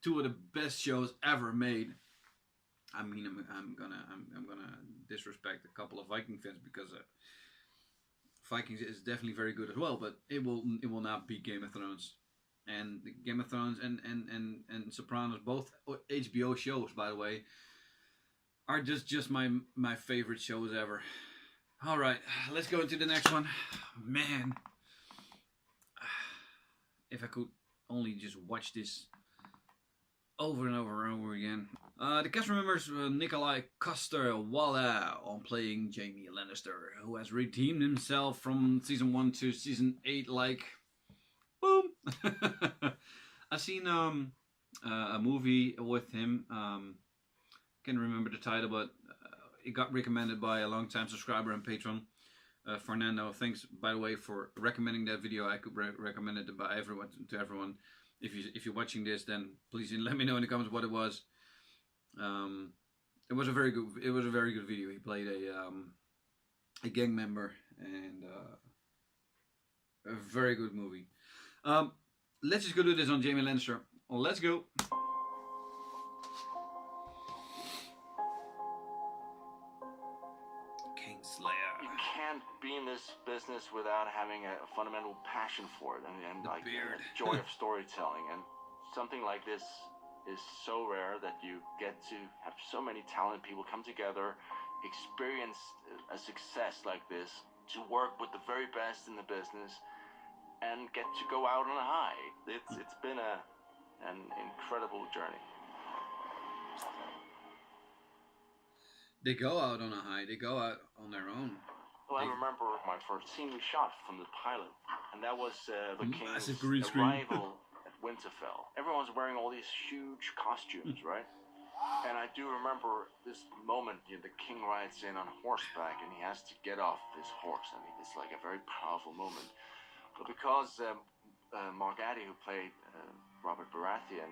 two of the best shows ever made. I mean, I'm gonna disrespect a couple of Viking fans because Vikings is definitely very good as well, but it will not beat Game of Thrones. And Game of Thrones and Sopranos, both HBO shows, by the way, are just my favorite shows ever. All right, let's go into the next one. Man, if I could only just watch this over and over and over again. The cast remembers Nikolaj Coster-Waldau on playing Jaime Lannister, who has redeemed himself from season 1 to season 8 like boom. I've seen a movie with him. Can't remember the title, but it got recommended by a long-time subscriber and patron, Fernando. Thanks, by the way, for recommending that video. I could recommend it to everyone. If you're watching this, then please let me know in the comments what it was. It was a very good video. He played a gang member, and a very good movie. Let's just go do this on Jaime Lannister. Let's go. Kingslayer. You can't be in this business without having a fundamental passion for it and like the joy of storytelling. And something like this is so rare that you get to have so many talented people come together, experience a success like this, to work with the very best in the business, and get to go out on a high. It's been an incredible journey. They go out on a high. They go out on their own. Well, I remember my first scene we shot from the pilot, and that was the King's arrival at Winterfell. Everyone's wearing all these huge costumes, right? And I do remember this moment, the king rides in on horseback, and he has to get off his horse. I mean, it's like a very powerful moment. But because Mark Addy, who played Robert Baratheon,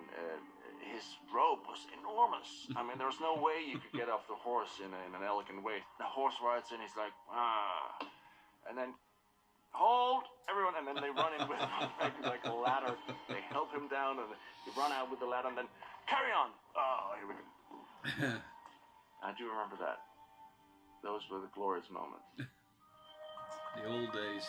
his robe was enormous. I mean, there was no way you could get off the horse in an elegant way. The horse rides in, he's like, and then, hold, everyone, and then they run in with like a ladder. They help him down, and they run out with the ladder, and then, carry on. Oh, here we go. I do remember that. Those were the glorious moments. The old days.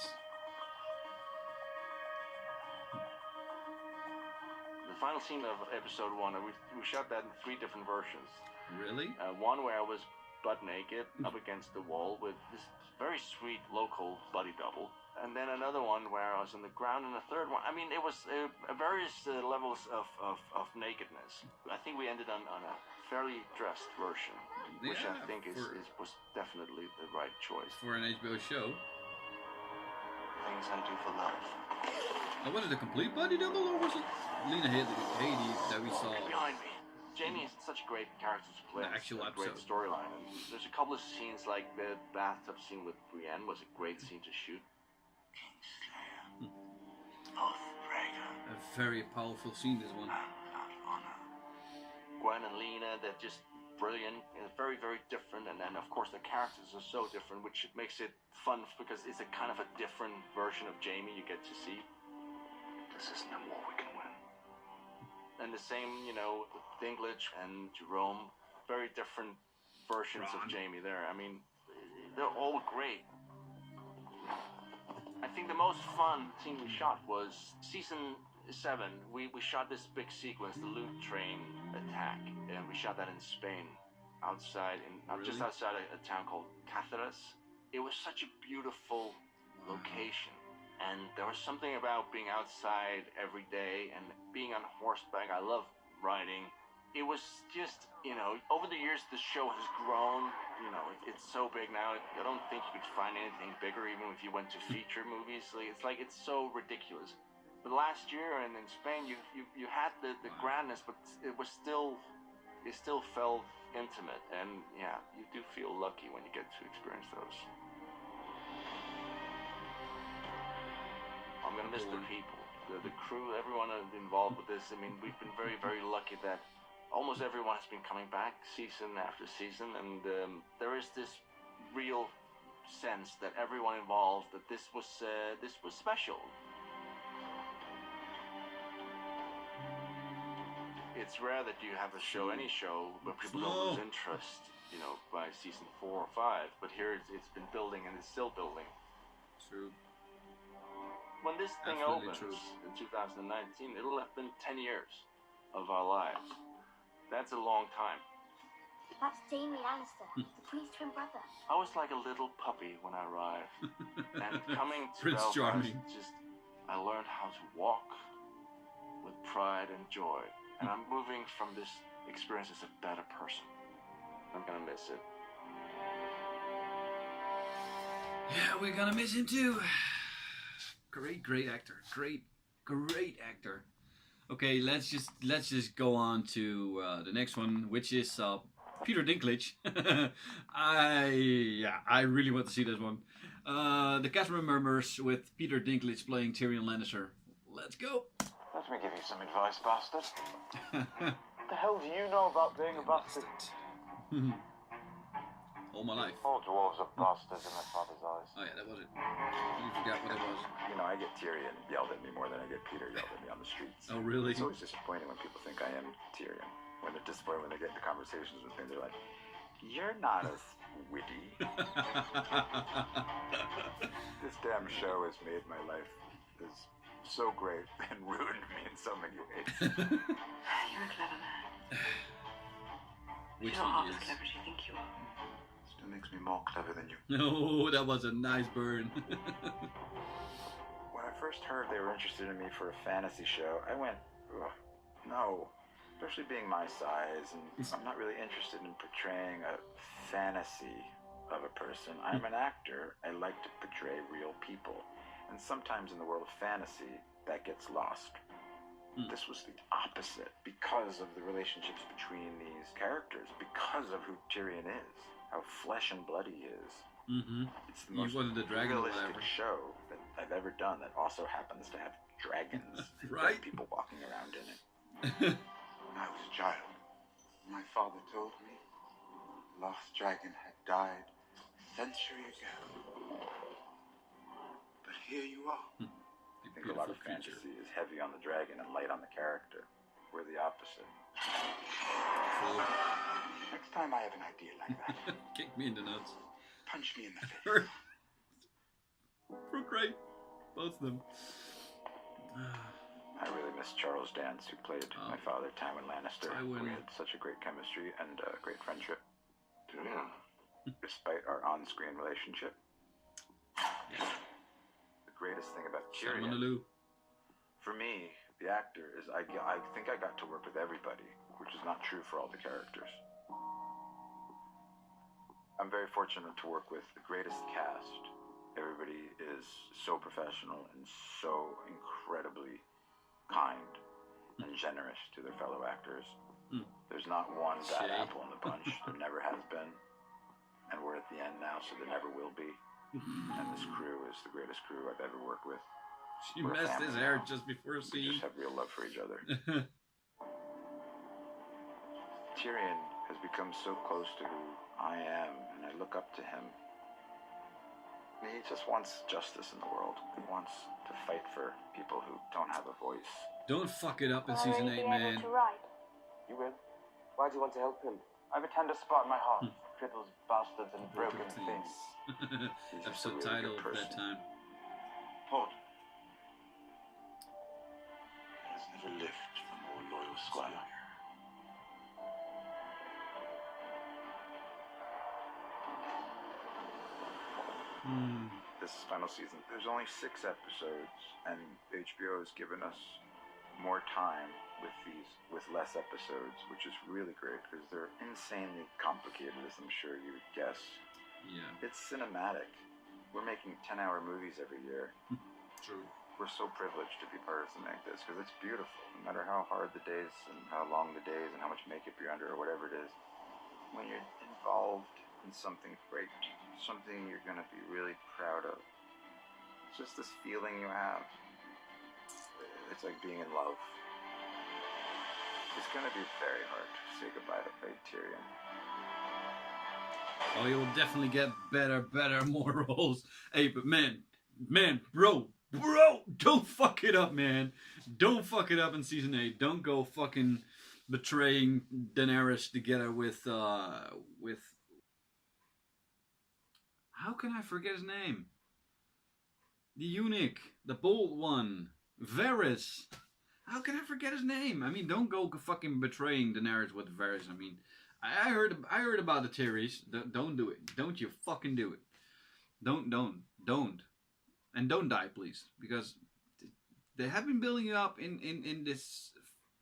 The final scene of episode 1, we shot that in 3 different versions. Really? One where I was butt naked up against the wall with this very sweet local buddy double. And then another one where I was on the ground, and a third one. I mean, it was various levels of nakedness. I think we ended on a fairly dressed version, which I think was definitely the right choice. For an HBO show. things I do for love. Was it a complete body double, or was it Lena Headey that we saw? Behind me. Jamie is such a great character to play. The actual a great episode. storyline. And there's a couple of scenes, like the bathtub scene with Brienne was a great scene to shoot. Kingslayer. Oathbreaker. A very powerful scene, this one. Gwen and Lena, they're just brilliant and very, very different. And then, of course, the characters are so different, which makes it fun because it's a kind of a different version of Jamie you get to see. This isn't a war we can win. And the same, you know, with Dinklage and Jerome, very different versions of Jamie there. I mean, they're all great. I think the most fun scene we shot was season 7. We shot this big sequence, the loot train attack, and we shot that in Spain, outside, just outside a town called Cáceres. It was such a beautiful location. And there was something about being outside every day and being on horseback. I love riding. It was just, you know, over the years the show has grown. You know, it's so big now. I don't think you could find anything bigger, even if you went to feature movies. It's so ridiculous. But last year and in Spain, you had the grandness, but it still felt intimate. And yeah, you do feel lucky when you get to experience those. I'm going to miss the people, the crew, everyone involved with this. I mean, we've been very, very lucky that almost everyone has been coming back season after season, and there is this real sense that everyone involved, that this was special. It's rare that you have a show, any show, where people don't lose interest, you know, by season 4 or 5. But here it's been building and it's still building. True. When this thing opens in 2019, it'll have been 10 years of our lives. That's a long time. That's Jamie Lannister, the Queen's twin brother. I was like a little puppy when I arrived. And coming to Prince Belfast, Charming. I learned how to walk with pride and joy. And I'm moving from this experience as a better person. I'm gonna miss it. Yeah, we're gonna miss him too. Great actor. Great actor. Okay, let's just go on to the next one, which is Peter Dinklage. I really want to see this one. The Catherine Murmurs with Peter Dinklage playing Tyrion Lannister. Let's go. Let me give you some advice, bastard. What the hell do you know about being a bastard? All my life. All dwarves are bastards in their father's eyes. Oh yeah, that was it. You forgot what it was. You know, I get Tyrion yelled at me more than I get Peter yelled at me on the streets. Oh really? It's always disappointing when people think I am Tyrion. When they're disappointed when they get into conversations with me, they're like, "You're not as witty." This damn show has made my life so great and ruined me in so many ways. You're a clever man. Which You're not half he as is. clever as you think you are. Still makes me more clever than you. No, that was a nice burn. When I first heard they were interested in me for a fantasy show, I went, ugh, no. Especially being my size, and I'm not really interested in portraying a fantasy of a person. I'm an actor. I like to portray real people. And sometimes in the world of fantasy, that gets lost. This was the opposite because of the relationships between these characters, because of who Tyrion is, how flesh and blood he is. It's the most realistic show that I've ever done that also happens to have dragons Right? and people walking around in it. When I was a child, my father told me the lost dragon had died a century ago. But here you are. I think a lot of fantasy is heavy on the dragon and light on the character. We're the opposite. Next time I have an idea like that, Kick me in the nuts. punch me in the face. We're great. Both of them. I really miss Charles Dance, who played my father, Tywin Lannister. We had such a great chemistry and a great friendship. Yeah. Despite our on-screen relationship. The greatest thing about Tyrion, for me, the actor, is I think I got to work with everybody, which is not true for all the characters. I'm very fortunate to work with the greatest cast Everybody is so professional and so incredibly kind and generous to their fellow actors. There's not one bad apple in the bunch. There never has been. And we're at the end now, so there never will be. And this crew is the greatest crew I've ever worked with. She messed his hair just before We seeing. just have real love for each other. Tyrion has become so close to who I am, and I look up to him. He just wants justice in the world. He wants to fight for people who don't have a voice. Don't fuck it up in season 8, man. You will? Why do you want to help him? I have a tender spot in my heart. Cripples, bastards, and broken things. Episode title of that time. Pod has never left a more loyal squire. This final season, there's only 6 episodes, and HBO has given us more time with less episodes, which is really great because they're insanely complicated, as I'm sure you would guess. Yeah. It's cinematic. We're making 10-hour movies every year. True. We're so privileged to be part of something like this because it's beautiful. No matter how hard the days and how long the days and how much makeup you're under or whatever it is, when you're involved in something great, something you're going to be really proud of, it's just this feeling you have. It's like being in love. It's going to be very hard to say goodbye to Tyrion. Oh, you'll definitely get better, more roles. Hey, but man, bro, don't fuck it up, man. Don't fuck it up in season 8. Don't go fucking betraying Daenerys together with how can I forget his name? The eunuch, the bold one, Varys. How can I forget his name? I mean, don't go fucking betraying Daenerys with Varys. I mean, I heard about the theories. Don't do it. Don't you fucking do it. Don't. And don't die, please. Because they have been building it up in this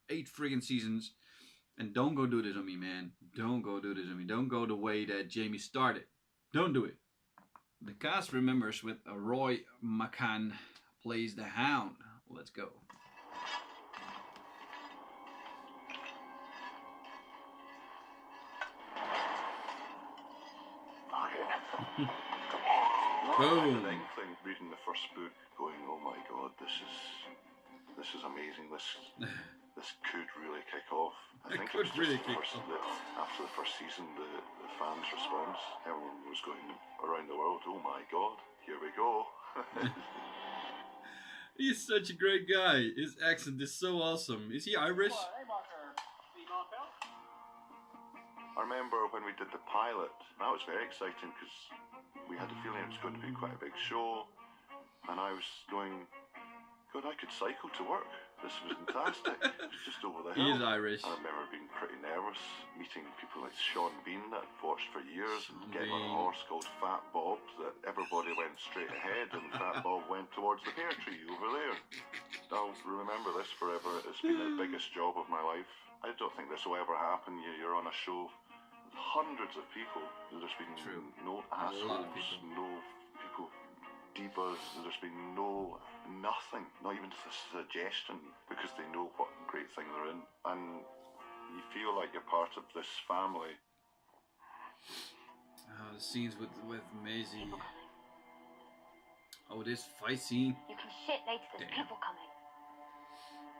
8 friggin' seasons. And don't go do this on me, man. Don't go do this on me. Don't go the way that Jaime started. Don't do it. The cast remembers with Rory McCann plays the Hound. Let's go. Boom. And then reading the first book, going, "Oh my God, this is amazing. This could really kick off." I think it was really after the first season, the fans' response, everyone was going around the world, "Oh my God, here we go." He's such a great guy. His accent is so awesome. Is he Irish? I remember when we did the pilot, that was very exciting because we had a feeling it was going to be quite a big show, and I was going, "God, I could cycle to work. This was fantastic." It was just over the hill. He is Irish. And I remember being pretty nervous, meeting people like Sean Bean that I'd watched for years, and getting on a horse called Fat Bob that everybody went straight ahead, and Fat Bob went towards the pear tree over there. I'll remember this forever. It's been the biggest job of my life. I don't think this will ever happen. You're on a show with hundreds of people. There's been no assholes, no people divas. There's been nothing, not even a suggestion, because they know what great thing they're in, and you feel like you're part of this family. The scenes with Maisie. Oh, this fight scene. You can shit later. There's people coming.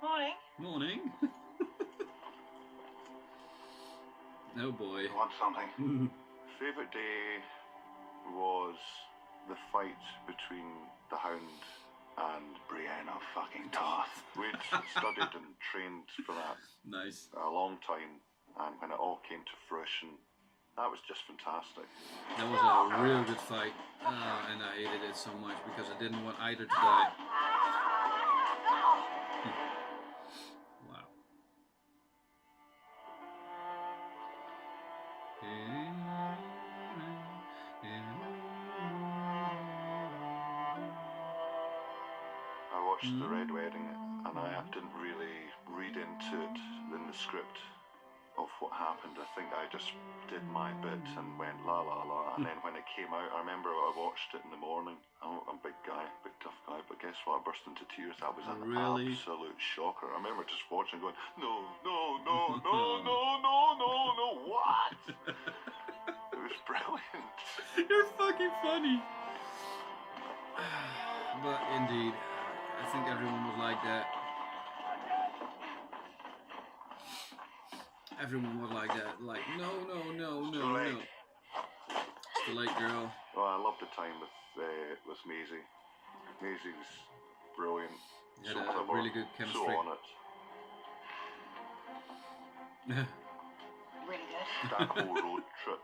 Morning. Morning. Oh boy. You want something? Favourite day was the fight between the Hound and Brienne of fucking Tarth. We'd studied and trained for that a long time, and when it all came to fruition, that was just fantastic. That was a real good fight, and I hated it so much because I didn't want either to die. Wow. I watched The Red Wedding, and I didn't really read into it in the script of what happened. I think I just did my bit and went la la la, and then when it came out, I remember I watched it in the morning. I'm a big guy, big tough guy, but guess what? I burst into tears. That was an absolute shocker. I remember just watching, going, no, no, no, no, no, no, no, no, what? It was brilliant. You're fucking funny. But indeed, I think everyone was like that. Everyone was like that. Like, no, no, no, no, no. It's too late, girl. Well, I loved the time with Maisie. Maisie was brilliant. You So had a clever, really good chemistry. so on it. Really good. That whole road trip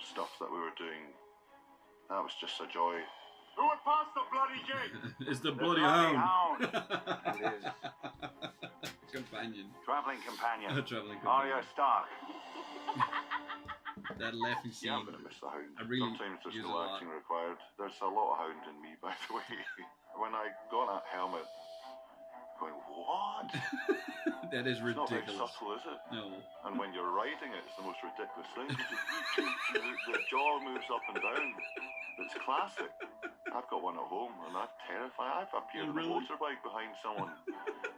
stuff that we were doing, that was just a joy. Who would pass the bloody gate? It's the bloody hound. It is. Companion. Travelling companion. Travelling companion. Arya Stark. That laughing scene. Yeah, I'm going to miss the hound. I really Sometimes there's use no a lot. acting required. There's a lot of hound in me, by the way. When I got that helmet, going, what? That is It's not very ridiculous. subtle, is it? No. And when you're riding it, it's the most ridiculous thing. the jaw moves up and down. It's classic. I've got one at home, and I'm terrified. I've appeared on a motorbike behind someone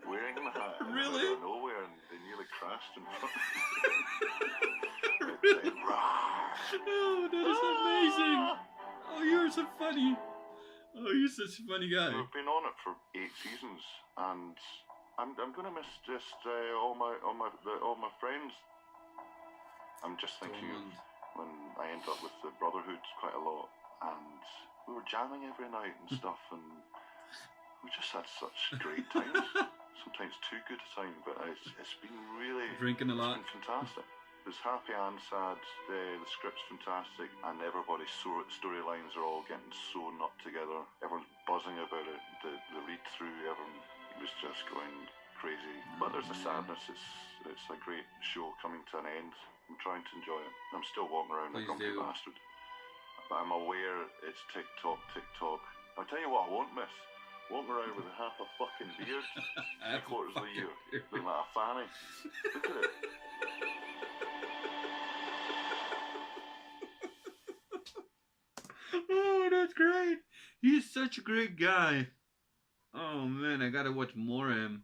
wearing that in the middle of nowhere, and they nearly crashed in front of me. Oh, that is amazing. Oh, you're so funny. Oh, you're such a funny guy. We've been on it for 8 seasons, and I'm going to miss just all my friends. I'm just thinking of when I ended up with the Brotherhood quite a lot, and we were jamming every night and stuff, and we just had such great times. Sometimes too good a time, but it's been really Drinking a lot. It's been fantastic. It's happy and sad. The script's fantastic, and everybody's storylines are all getting sewn up together. Everyone's buzzing about it. The read through, everyone was just going crazy. But there's a sadness. It's a great show coming to an end. I'm trying to enjoy it. I'm still walking around like a grumpy bastard, but I'm aware it's TikTok. I'll tell you what I won't miss. Walking around with half a fucking beard, 3/4 of the year, looking like a fanny. Look at it. Oh, that's great. He's such a great guy. Oh, man, I gotta watch more of him.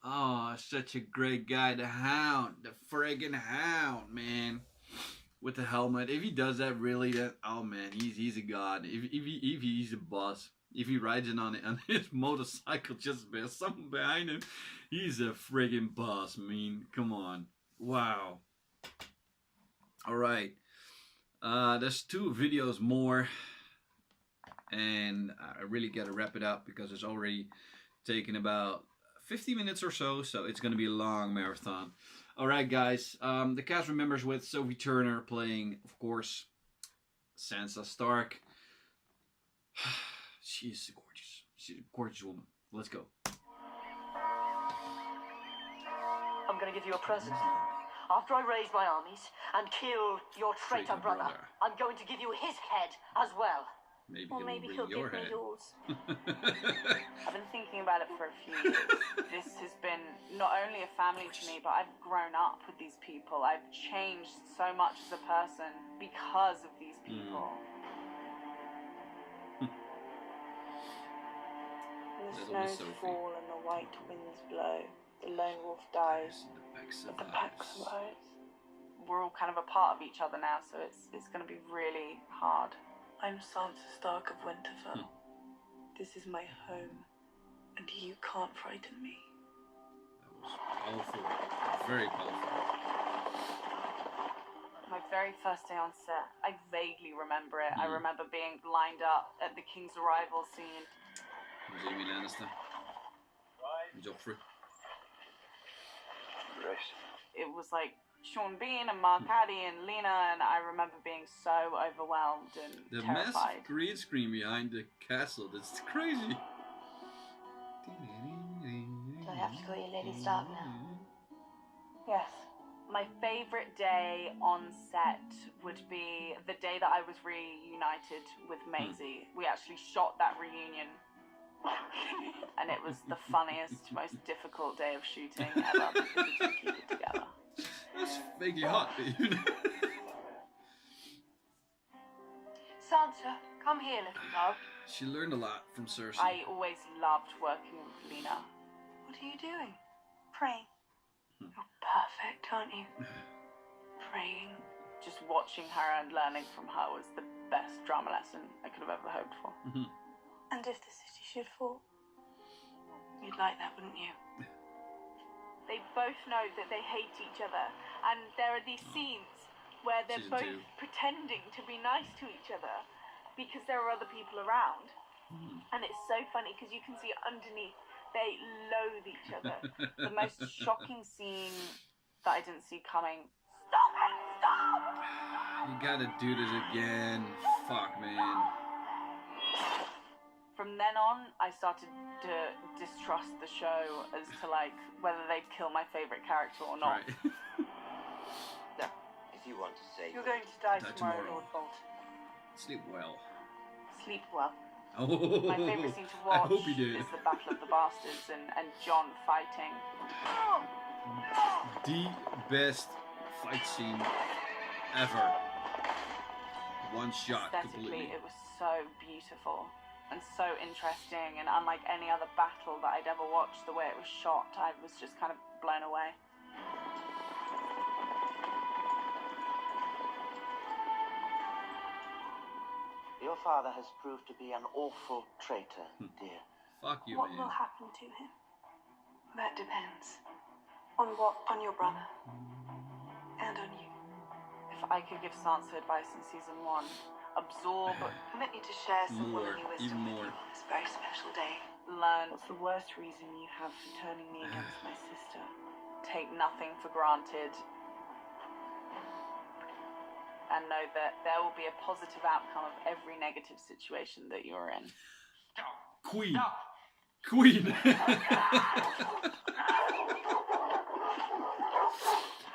Oh, such a great guy. The Hound. The friggin' Hound, man. With the helmet. If he does that really, that, oh, man, he's a god. If he's a boss. If he rides in on his motorcycle, just there's someone behind him, he's a friggin' boss, man. Come on. Wow. All right. There's 2 videos more, and I really got to wrap it up because it's already taken about 50 minutes or so it's going to be a long marathon. All right, guys. The cast remembers with Sophie Turner playing, of course, Sansa Stark. She's gorgeous. She's a gorgeous woman. Let's go. I'm going to give you a present. After I raise my armies and kill your traitor brother, I'm going to give you his head as well. Maybe or maybe he'll give me yours. I've been thinking about it for a few years. This has been not only a family to me, but I've grown up with these people. I've changed so much as a person because of these people. The snows fall and the white winds blow. The lone wolf dies, but the pack survives. We're all kind of a part of each other now, so it's going to be really hard. I'm Sansa Stark of Winterfell. This is my home, and you can't frighten me. That was powerful. Very powerful. My very first day on set, I vaguely remember it. I remember being lined up at the King's arrival scene. Jamie Lannister. Joffrey. It was like Sean Bean and Mark Addy and Lena, and I remember being so overwhelmed and The terrified. massive green screen behind the castle, that's crazy. Do I have to call you Lady Stark now? Yes. My favourite day on set would be the day that I was reunited with Maisie. We actually shot that reunion. And it was the funniest, most difficult day of shooting ever because we couldn't keep it together. That's vaguely hot, dude. Sansa, come here, little love. She learned a lot from Cersei. I always loved working with Lena. What are you doing? Praying. You're perfect, aren't you? Praying. Just watching her and learning from her was the best drama lesson I could have ever hoped for. And if the city should fall, you'd like that, wouldn't you? They both know that they hate each other, and there are these scenes where they're Season both 2. pretending to be nice to each other because there are other people around. And it's so funny because you can see underneath they loathe each other. The most shocking scene that I didn't see coming. Stop it! Stop! You gotta do this again. Fuck, man. From then on, I started to distrust the show as to like whether they'd kill my favorite character or not. Right. Now, if you want to say... You're going to die Die tomorrow, tomorrow. Lord Bolton. Sleep well. Sleep well. Oh, My favourite scene to I watch hope you did. is the Battle of the Bastards and Jon fighting. The best fight scene ever. One shot Aesthetically, completely. it was so beautiful and so interesting, and unlike any other battle that I'd ever watched, the way it was shot, I was just kind of blown away. Your father has proved to be an awful traitor, dear. Fuck you, What man. will happen to him? That depends. On what? On your brother. And on you. If I could give Sansa advice in season 1, absorb, Permit me to share some More, womanly even wisdom more. with you on this very special day. learn. What's the worst reason you have for turning me against my sister? Take nothing for granted. And know that there will be a positive outcome of every negative situation that you're in. Queen. Queen.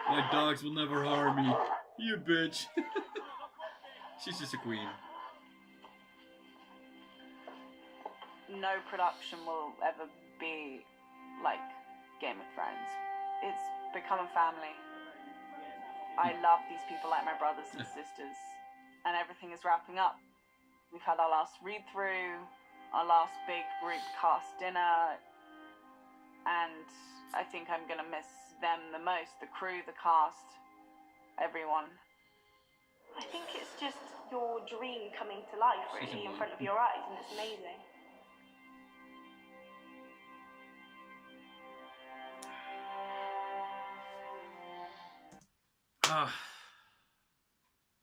My dogs will never harm me. You bitch. She's just a queen. No production will ever be like Game of Thrones. It's become a family. I love these people like my brothers and sisters, and everything is wrapping up. We've had our last read-through, our last big group cast dinner, and I think I'm gonna miss them the most. The crew, the cast, everyone. I think it's just your dream coming to life, really, in front of your eyes, and it's amazing.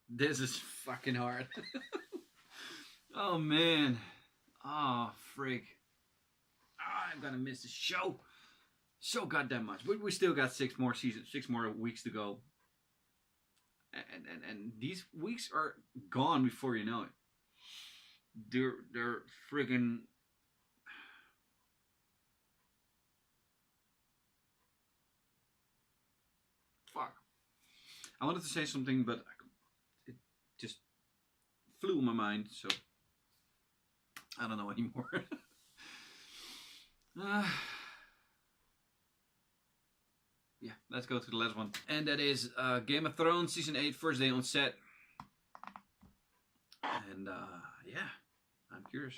This is fucking hard. Oh man. Oh freak. I'm gonna miss the show so goddamn much. But we still got 6 more seasons, 6 more weeks to go. And these weeks are gone before you know it. They're friggin' fuck. I wanted to say something, but it just flew in my mind, so I don't know anymore. Yeah, let's go to the last one. And that is Game of Thrones Season 8, first day on set. And yeah, I'm curious.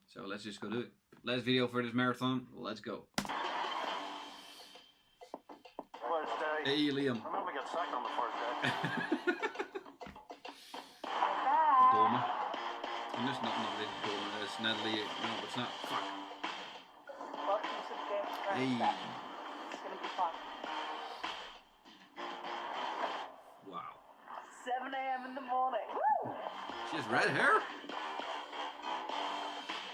So let's just go do it. Last video for this marathon. Let's go. First day. Hey, Liam. Remember we got sacked on the first day. Dormer. And it's not Natalie Dormer, it's Natalie. No, it's not. Fuck. Welcome to the Game of Thrones. Hey. It's gonna be fun. Wow. 7 a.m. in the morning. Woo! She has red hair?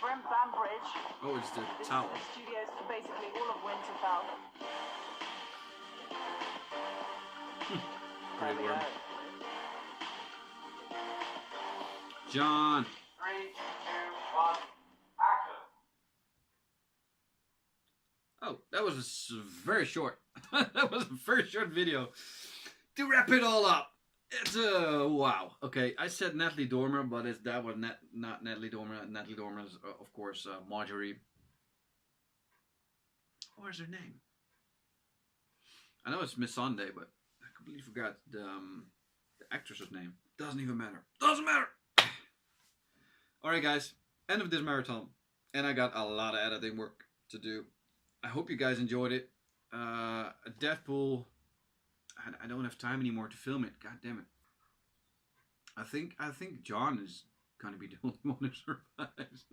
We're in Banbridge. Oh, it's the This towel. is the studios for basically all of Winterfell. Pretty warm. John. 3, 2, 1, action. Oh, that was very short. That was a very short video. To wrap it all up. It's wow. Okay, I said Natalie Dormer, but that was not Natalie Dormer. Natalie Dormer is, of course, Marjorie. What is her name? I know it's Miss Sunday, but completely forgot the actress's name. Doesn't even matter. Doesn't matter. Alright guys, end of this marathon. And I got a lot of editing work to do. I hope you guys enjoyed it. Deadpool, I don't have time anymore to film it. God damn it. I think John is gonna be the only one who survives.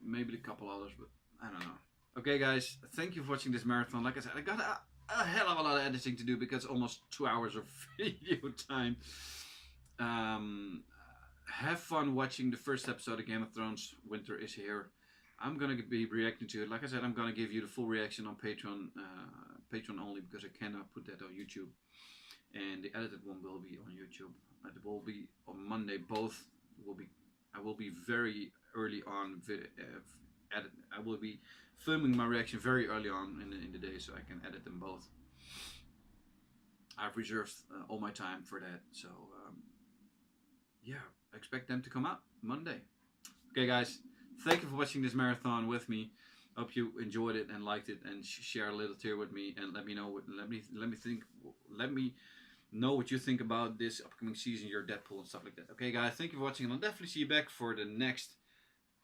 Maybe a couple others, but I don't know. Okay guys, thank you for watching this marathon. Like I said, I got a hell of a lot of editing to do because almost 2 hours of video time. Have fun watching the first episode of Game of Thrones. Winter is here. I'm gonna be reacting to it. Like I said, I'm gonna give you the full reaction on Patreon, Patreon only, because I cannot put that on YouTube. And the edited one will be on YouTube. It will be on Monday. Both will be. I will be very early on. I will be filming my reaction very early on in the day, so I can edit them both. I've reserved all my time for that. So yeah, I expect them to come out Monday. Okay, guys. Thank you for watching this marathon with me. Hope you enjoyed it and liked it, and share a little tear with me, and let me know. Let me know what you think about this upcoming season, your Deadpool and stuff like that. Okay, guys. Thank you for watching, and I'll definitely see you back for the next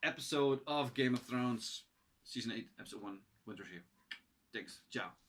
episode of Game of Thrones, season 8, episode 1. Winter's here. Thanks. Ciao.